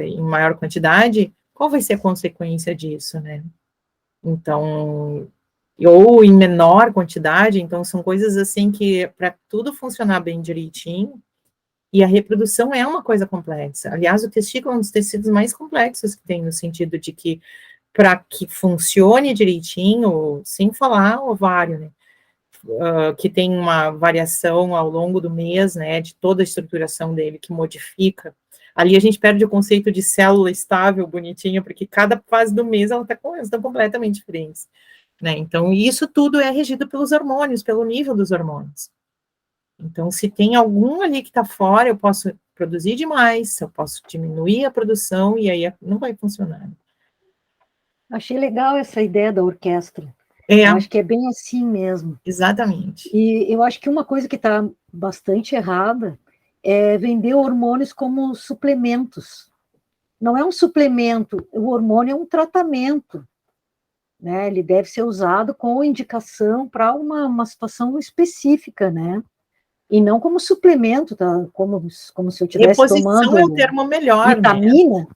em maior quantidade, qual vai ser a consequência disso, né? Então, ou em menor quantidade, então são coisas assim que, para tudo funcionar bem direitinho, e a reprodução é uma coisa complexa. Aliás, o testículo é um dos tecidos mais complexos que tem, no sentido de que para que funcione direitinho, sem falar o ovário, né? Que tem uma variação ao longo do mês, né, de toda a estruturação dele, que modifica. Ali a gente perde o conceito de célula estável, bonitinha, porque cada fase do mês elas estão completamente diferentes, né? Então, isso tudo é regido pelos hormônios, pelo nível dos hormônios. Então, se tem algum ali que está fora, eu posso produzir demais, eu posso diminuir a produção, e aí não vai funcionar. Achei legal essa ideia da orquestra. É, Eu acho que é bem assim mesmo. exatamente. E eu acho que uma coisa que está bastante errada é vender hormônios como suplementos. Não é um suplemento, o hormônio é um tratamento, né? Ele deve ser usado com indicação para uma situação específica, né? E não como suplemento, tá? Como se eu estivesse Reposição tomando é o termo melhor, vitamina,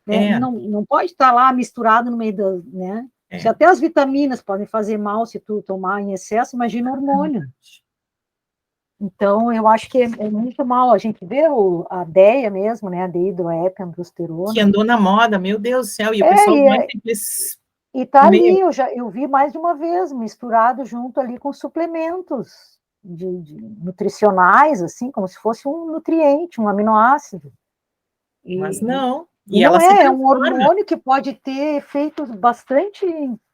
né? É. Não pode estar lá misturado no meio da, né? É. Se até as vitaminas podem fazer mal se tu tomar em excesso, imagina hormônio. Então, eu acho que é muito mal. A gente vê a DEA mesmo, né? A dehidroepiandrosterona. Que andou na moda, meu Deus do céu, e o pessoal vai simples. E tá ali, eu vi mais de uma vez, misturado junto ali com suplementos de nutricionais, assim, como se fosse um nutriente, um aminoácido. Mas não. E não é um hormônio que pode ter efeitos bastante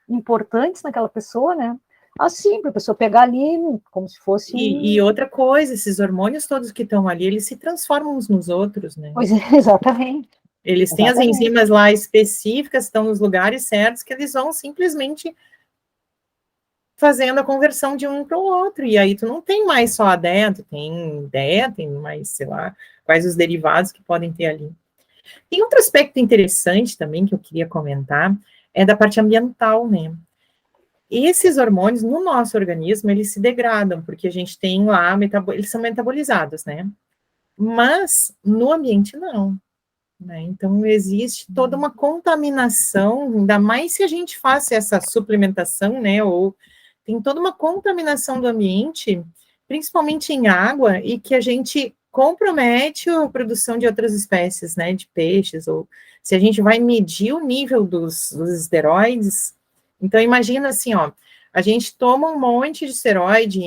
importantes naquela pessoa, né? Assim, para a pessoa pegar ali como se fosse E outra coisa, esses hormônios todos que estão ali, eles se transformam uns nos outros, né? Pois é, exatamente. Eles têm as enzimas lá específicas, estão nos lugares certos, que eles vão simplesmente fazendo a conversão de um para o outro, e aí tu não tem mais só a DEA, tu tem DEA, tem mais, sei lá, quais os derivados que podem ter ali. Tem outro aspecto interessante também que eu queria comentar, é da parte ambiental, né? Esses hormônios, no nosso organismo, eles se degradam, porque a gente tem lá, eles são metabolizados, né? Mas no ambiente, não. Né? Então, existe toda uma contaminação, ainda mais se a gente faz essa suplementação, né? Ou tem toda uma contaminação do ambiente, principalmente em água, e que a gente compromete a produção de outras espécies, né? De peixes, ou se a gente vai medir o nível dos esteroides. Então, imagina assim, ó, a gente toma um monte de esteroide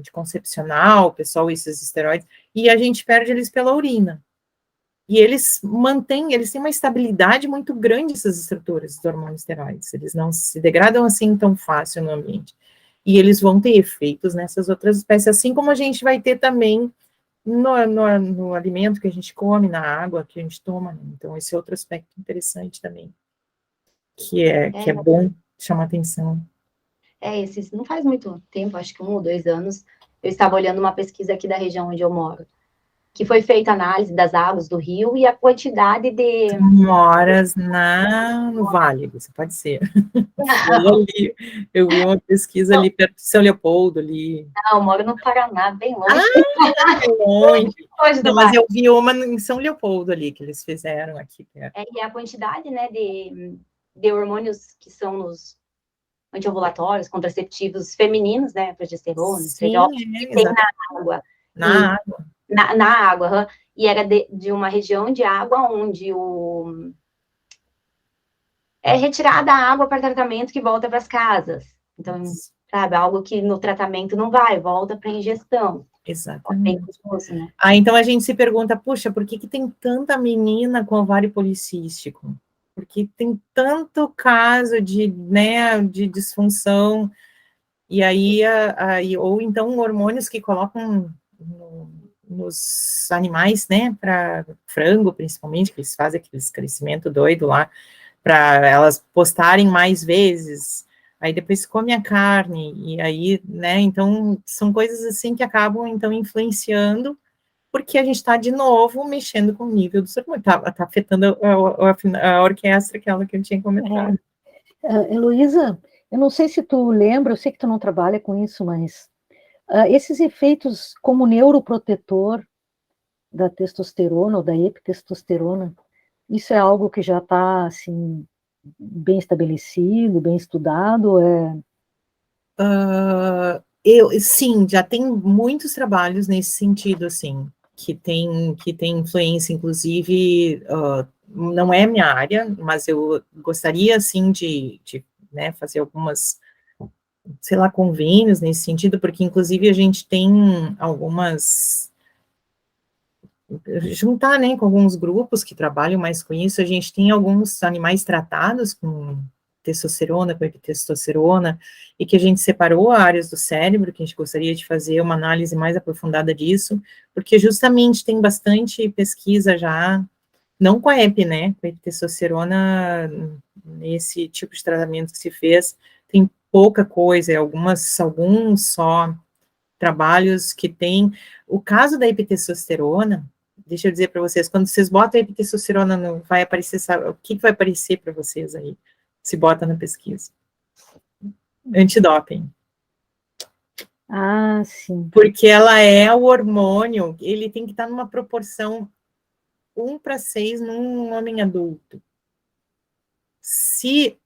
de concepcional, pessoal, esses esteroides, e a gente perde eles pela urina. E eles têm uma estabilidade muito grande, essas estruturas dos hormônios esteroides, eles não se degradam assim tão fácil no ambiente. E eles vão ter efeitos nessas outras espécies, assim como a gente vai ter também no alimento que a gente come, na água que a gente toma, né? Então, esse é outro aspecto interessante também, que é bom, chama atenção. Não faz muito tempo, acho que 1 ou 2 anos, eu estava olhando uma pesquisa aqui da região onde eu moro, que foi feita a análise das águas do rio e a quantidade de... Tu moras no Vale, você pode ser. Eu vi uma pesquisa ali perto de São Leopoldo, ali. Não, eu moro no Paraná, bem longe. Bem longe. Não, mas eu vi uma em São Leopoldo ali, que eles fizeram aqui perto. E a quantidade, né, de hormônios que são nos antiovulatórios, contraceptivos femininos, né, progesterona, estradiol, que tem na água. Na água. Na água, e era de uma região de água onde é retirada a água para tratamento que volta para as casas. Então, sabe, algo que no tratamento não vai, volta para ingestão. Exatamente. Custoso, né? Então a gente se pergunta, puxa, por que tem tanta menina com ovário policístico? Porque tem tanto caso de disfunção, e aí, ou então hormônios que colocam nos animais, né, para frango, principalmente, que eles fazem aquele crescimento doido lá, para elas postarem mais vezes, aí depois come a carne, e aí, né, então, são coisas assim que acabam, então, influenciando, porque a gente está, de novo, mexendo com o nível do hormônio, está afetando a orquestra, aquela que eu tinha comentado. Heloísa, eu não sei se tu lembra, eu sei que tu não trabalha com isso, mas esses efeitos como neuroprotetor da testosterona ou da epitestosterona, isso é algo que já está, assim, bem estabelecido, bem estudado? Sim, já tem muitos trabalhos nesse sentido, assim, que tem influência, inclusive, não é minha área, mas eu gostaria, assim, de né, fazer algumas, sei lá, convênios nesse sentido, porque, inclusive, a gente tem algumas, juntar, né, com alguns grupos que trabalham mais com isso, a gente tem alguns animais tratados com testosterona, com epitestosterona, e que a gente separou áreas do cérebro, que a gente gostaria de fazer uma análise mais aprofundada disso, porque justamente tem bastante pesquisa já, não com a EP, né, com a epitestosterona, nesse tipo de tratamento que se fez, tem pouca coisa, alguns só trabalhos que tem. O caso da epitestosterona, deixa eu dizer para vocês, quando vocês botam a epitestosterona, vai aparecer, sabe, o que vai aparecer para vocês aí, se bota na pesquisa? Antidoping. Ah, sim. Porque ela é o hormônio, ele tem que estar numa proporção 1:6 num homem adulto. Se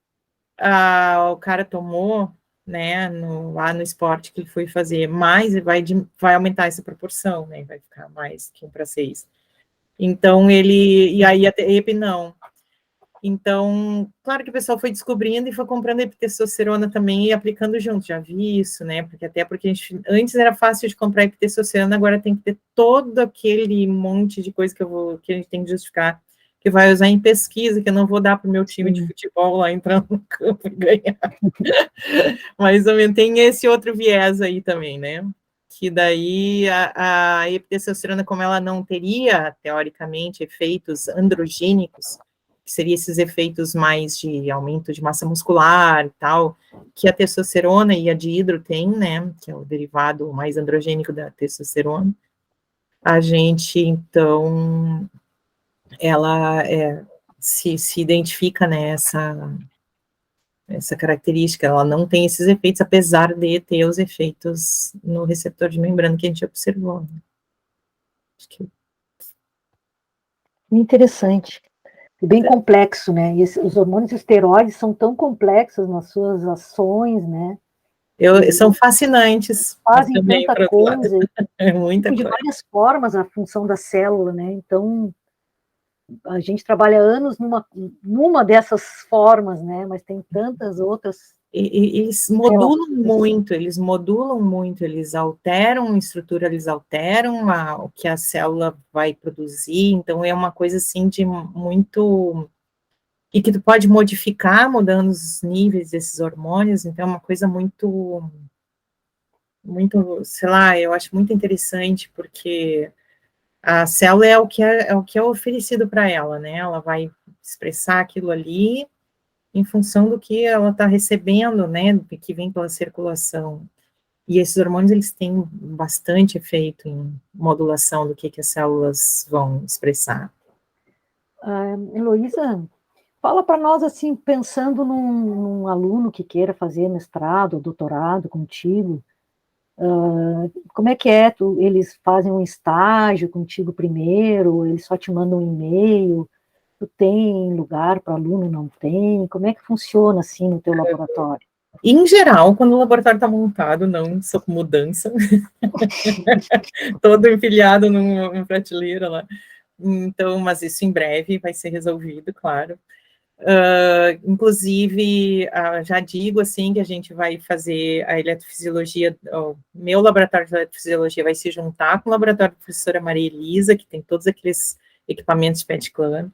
o cara tomou, né, lá no esporte que ele foi fazer, mais vai aumentar essa proporção, né, vai ficar mais que 1:6. Então, e aí a EP não. Então, claro que o pessoal foi descobrindo e foi comprando epitestosterona também e aplicando junto, já vi isso, né, porque a gente, antes era fácil de comprar epitestosterona, agora tem que ter todo aquele monte de coisa que a gente tem que justificar, que vai usar em pesquisa, que eu não vou dar para o meu time de futebol lá entrar no campo e ganhar. Mas também tem esse outro viés aí também, né, que daí a epitestosterona, como ela não teria, teoricamente, efeitos androgênicos, que seriam esses efeitos mais de aumento de massa muscular e tal, que a testosterona e a dihidro tem, né, que é o derivado mais androgênico da testosterona, a gente, então, ela se identifica nessa característica, ela não tem esses efeitos, apesar de ter os efeitos no receptor de membrana que a gente observou. Acho que... Interessante. Bem complexo, né? E os hormônios esteroides são tão complexos nas suas ações, né? São fascinantes. Fazem tanta coisa. É muita de coisa. várias formas a função da célula, né? Então, a gente trabalha anos numa dessas formas, né? Mas tem tantas outras. Eles modulam muito, eles alteram a estrutura, eles alteram o que a célula vai produzir, então é uma coisa assim de muito, e que tu pode modificar mudando os níveis desses hormônios, então é uma coisa muito, sei lá, eu acho muito interessante, porque a célula é o que é oferecido para ela, né, ela vai expressar aquilo ali, em função do que ela está recebendo, né, que vem pela circulação. E esses hormônios, eles têm bastante efeito em modulação do que as células vão expressar. Heloísa, fala para nós, assim, pensando num aluno que queira fazer mestrado, doutorado contigo, como é que é? Eles fazem um estágio contigo primeiro, eles só te mandam um e-mail, tu tem lugar para aluno, não tem? Como é que funciona, assim, no teu laboratório? Em geral, quando o laboratório está montado, não sou com mudança, todo empilhado numa prateleira lá. Então, mas isso em breve vai ser resolvido, claro. Inclusive, já digo assim que a gente vai fazer a eletrofisiologia, o meu laboratório de eletrofisiologia vai se juntar com o laboratório da professora Maria Elisa, que tem todos aqueles equipamentos de PET clã.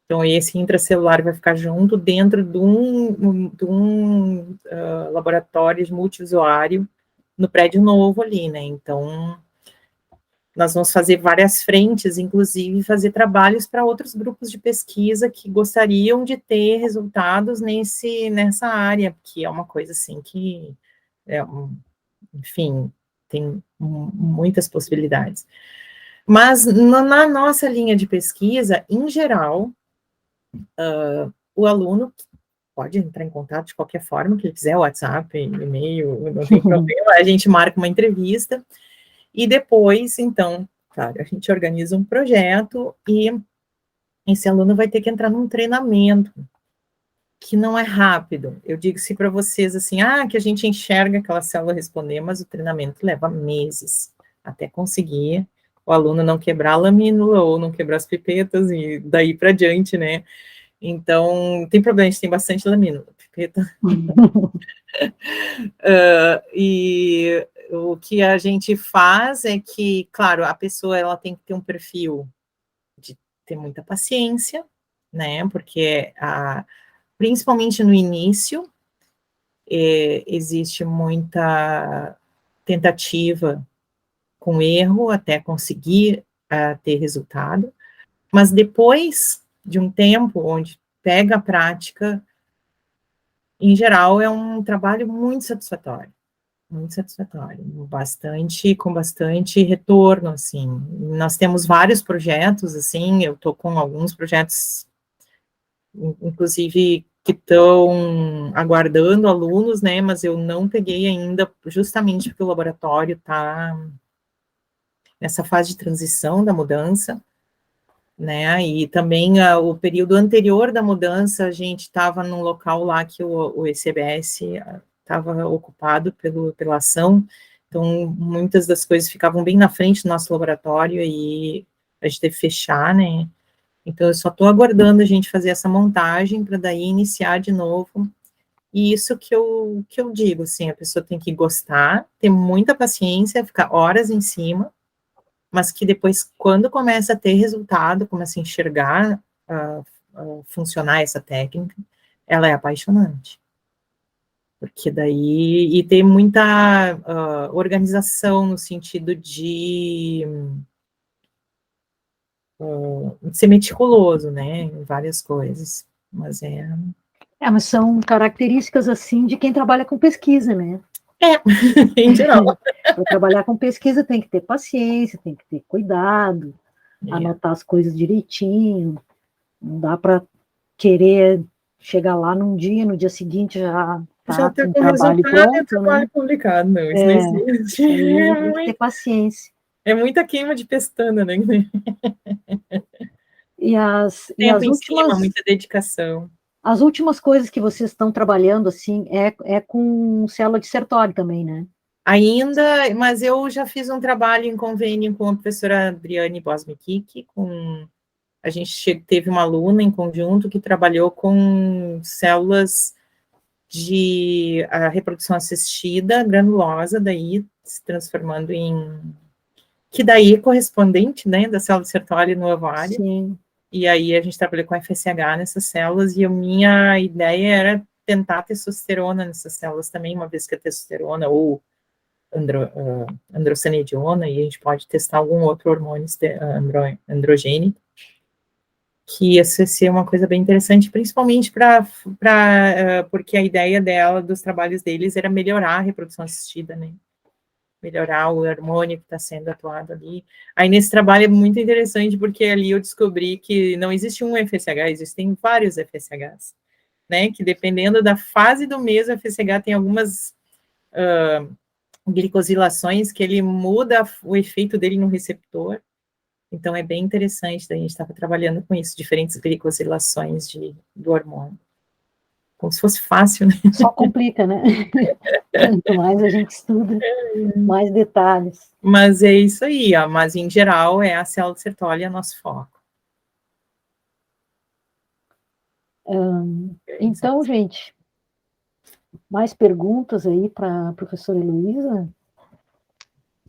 Então, esse intracelular vai ficar junto dentro de um laboratório de multiusuário no prédio novo ali, né? Então, nós vamos fazer várias frentes, inclusive fazer trabalhos para outros grupos de pesquisa que gostariam de ter resultados nessa área, que é uma coisa assim que, enfim, tem muitas possibilidades. Mas na nossa linha de pesquisa, em geral, o aluno pode entrar em contato de qualquer forma que ele quiser, WhatsApp, e-mail, não tem problema, a gente marca uma entrevista, e depois, então, claro, a gente organiza um projeto, e esse aluno vai ter que entrar num treinamento, que não é rápido. Eu digo se para vocês, assim, que a gente enxerga aquela célula responder, mas o treinamento leva meses, até conseguir o aluno não quebrar a lamínula ou não quebrar as pipetas e daí para diante, né? Então, tem problema, a gente tem bastante lamínula, pipeta. E o que a gente faz é que, claro, a pessoa ela tem que ter um perfil de ter muita paciência, né? Porque principalmente no início existe muita tentativa com erro até conseguir ter resultado, mas depois de um tempo onde pega a prática, em geral é um trabalho muito satisfatório, com bastante retorno, assim. Nós temos vários projetos, assim, eu estou com alguns projetos, inclusive, que estão aguardando alunos, né, mas eu não peguei ainda, justamente porque o laboratório está nessa fase de transição da mudança, né, e também o período anterior da mudança, a gente estava num local lá que o ECBS estava ocupado pela ação, então muitas das coisas ficavam bem na frente do nosso laboratório e a gente teve que fechar, né, então eu só estou aguardando a gente fazer essa montagem para daí iniciar de novo, e isso que eu digo, assim, a pessoa tem que gostar, ter muita paciência, ficar horas em cima, mas que depois, quando começa a ter resultado, começa a enxergar, funcionar essa técnica, ela é apaixonante. Porque daí, e tem muita organização no sentido de ser meticuloso, né, em várias coisas, mas mas são características, assim, de quem trabalha com pesquisa, né? Em geral. Para trabalhar com pesquisa tem que ter paciência, tem que ter cuidado, anotar as coisas direitinho, não dá para querer chegar lá num dia, no dia seguinte já tá com o trabalho pronto, é trabalho publicado, não, isso não existe. Tem que ter paciência. É muita queima de pestana, né? E as últimas, cima, muita dedicação. As últimas coisas que vocês estão trabalhando, assim, é com célula de Sertoli também, né? Ainda, mas eu já fiz um trabalho em convênio com a professora Adriane Bosmikik, a gente teve uma aluna em conjunto que trabalhou com células de reprodução assistida, granulosa, daí se transformando que daí é correspondente, né, da célula de Sertoli no ovário. Sim. E aí a gente trabalhou com FSH nessas células, e a minha ideia era tentar testosterona nessas células também, uma vez que a testosterona ou androstenediona, e a gente pode testar algum outro hormônio androgênico, que ia ser uma coisa bem interessante, principalmente porque a ideia dos trabalhos deles era melhorar a reprodução assistida, né? Melhorar o hormônio que está sendo atuado ali. Aí, nesse trabalho é muito interessante, porque ali eu descobri que não existe um FSH, existem vários FSHs, né, que dependendo da fase do mês, o FSH tem algumas glicosilações que ele muda o efeito dele no receptor, então é bem interessante, daí a gente estava trabalhando com isso, diferentes glicosilações do hormônio. Como se fosse fácil, né? Só complica, né? Quanto mais a gente estuda, mais detalhes. Mas é isso aí, mas em geral a célula de Sertoli é nosso foco. Então, gente, mais perguntas aí para a professora Heloísa?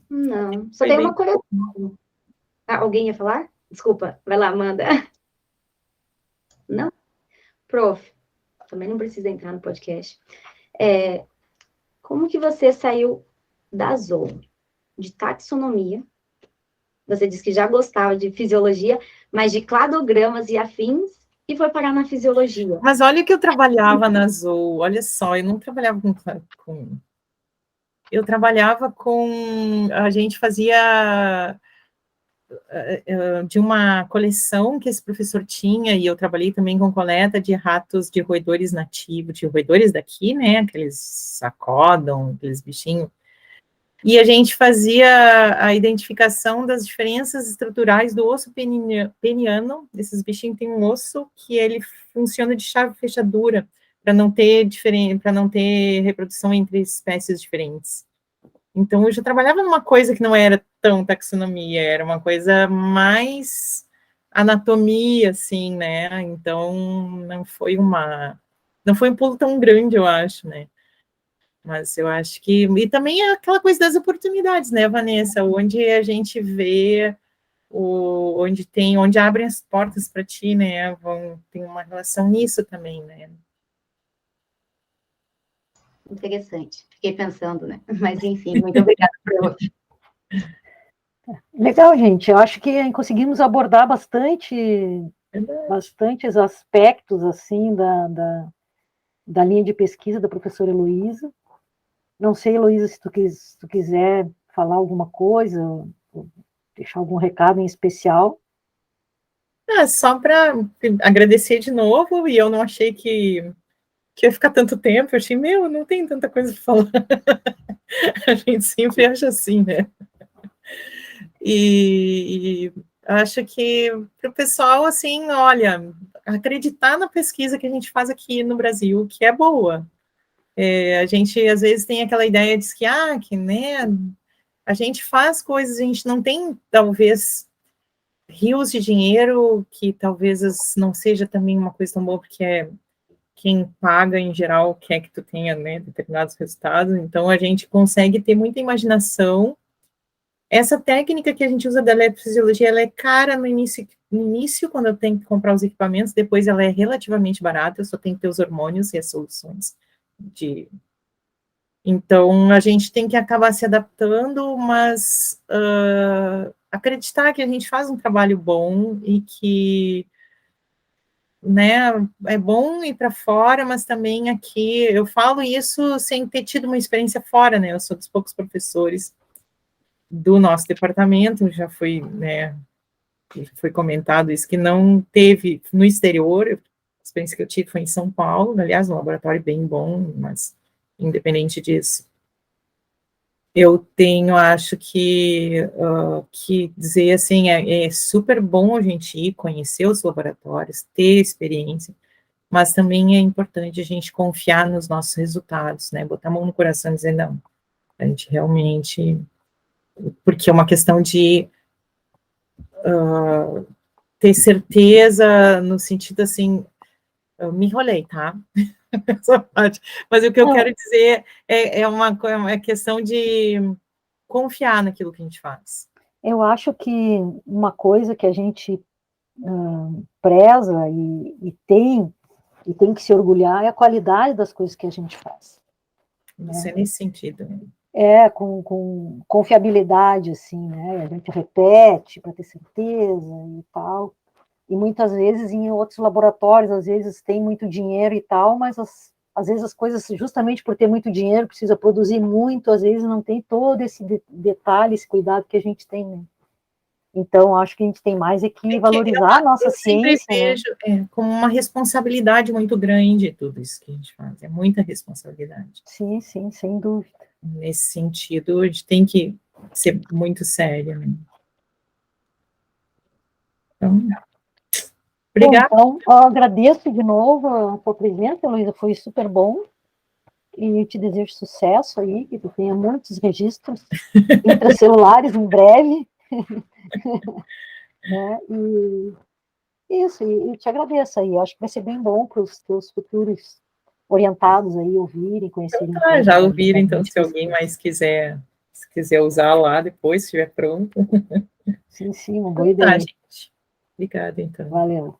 Não, só tem uma correção. Alguém ia falar? Desculpa, vai lá, Amanda. Não? Prof, também não precisa entrar no podcast. Como que você saiu da ZOO, de taxonomia? Você disse que já gostava de fisiologia, mas de cladogramas e afins, e foi parar na fisiologia. Mas olha que eu trabalhava na ZOO, olha só, eu não trabalhava com... Eu trabalhava com... A gente fazia de uma coleção que esse professor tinha, e eu trabalhei também com coleta de ratos de roedores nativos, de roedores daqui, né, aqueles sacodon, aqueles bichinhos, e a gente fazia a identificação das diferenças estruturais do osso peniano. Esses bichinhos têm um osso que ele funciona de chave-fechadura, para não ter reprodução entre espécies diferentes. Então, eu já trabalhava numa coisa que não era tão taxonomia, era uma coisa mais anatomia, assim, né? Então, não foi um pulo tão grande, eu acho, né? Mas eu acho que... E também é aquela coisa das oportunidades, né, Vanessa? Onde a gente vê, onde abrem as portas para ti, né? Tem uma relação nisso também, né? Interessante. Fiquei pensando, né? Mas, enfim, muito obrigada por hoje. Legal, gente. Eu acho que conseguimos abordar bastantes aspectos, assim, da linha de pesquisa da professora Heloísa. Não sei, Heloísa, se tu quiser falar alguma coisa, ou deixar algum recado em especial. Só para agradecer de novo, e eu não achei que ia ficar tanto tempo, eu achei, não tem tanta coisa para falar. A gente sempre acha assim, né? E acho que para o pessoal, assim, olha, acreditar na pesquisa que a gente faz aqui no Brasil, que é boa. A gente, às vezes, tem aquela ideia de que, né, a gente faz coisas, a gente não tem, talvez, rios de dinheiro, que talvez não seja também uma coisa tão boa, porque quem paga, em geral, quer que tu tenha, né, determinados resultados, então a gente consegue ter muita imaginação. Essa técnica que a gente usa da eletrofisiologia, ela é cara no início, quando eu tenho que comprar os equipamentos, depois ela é relativamente barata, eu só tenho que ter os hormônios e as soluções Então, a gente tem que acabar se adaptando, mas acreditar que a gente faz um trabalho bom e que, né, é bom ir para fora, mas também aqui, eu falo isso sem ter tido uma experiência fora, né, eu sou dos poucos professores do nosso departamento, já foi, né, foi comentado isso, que não teve no exterior, a experiência que eu tive foi em São Paulo, aliás, um laboratório bem bom, mas independente disso, eu acho que dizer assim, é super bom a gente ir conhecer os laboratórios, ter experiência, mas também é importante a gente confiar nos nossos resultados, né, botar a mão no coração e dizer, não, a gente realmente, porque é uma questão de ter certeza, no sentido assim, eu me enrolei, tá? Essa parte. Mas o que eu quero dizer é uma questão de confiar naquilo que a gente faz. Eu acho que uma coisa que a gente preza e tem que se orgulhar é a qualidade das coisas que a gente faz. Isso é nesse sentido. Com confiabilidade, assim, né? A gente repete para ter certeza e tal. E muitas vezes em outros laboratórios, às vezes tem muito dinheiro e tal, mas às vezes as coisas, justamente por ter muito dinheiro, precisa produzir muito, às vezes não tem todo esse detalhe, esse cuidado que a gente tem, né? Então, acho que a gente tem mais que valorizar a nossa ciência. Eu sempre vejo como uma responsabilidade muito grande tudo isso que a gente faz, é muita responsabilidade. Sim, sim, sem dúvida. Nesse sentido, a gente tem que ser muito séria, né? Então, obrigada. Bom, então, eu agradeço de novo a tua presença, Heloísa, foi super bom. E eu te desejo sucesso aí, que tu tenha muitos registros intracelulares em breve. Né? E isso, e te agradeço aí. Eu acho que vai ser bem bom para os teus futuros orientados aí ouvirem, conhecerem. Já ouviram, então, se alguém mais quiser usar lá depois, se estiver pronto. Sim, uma boa ideia. Gente. Obrigada, então. Valeu.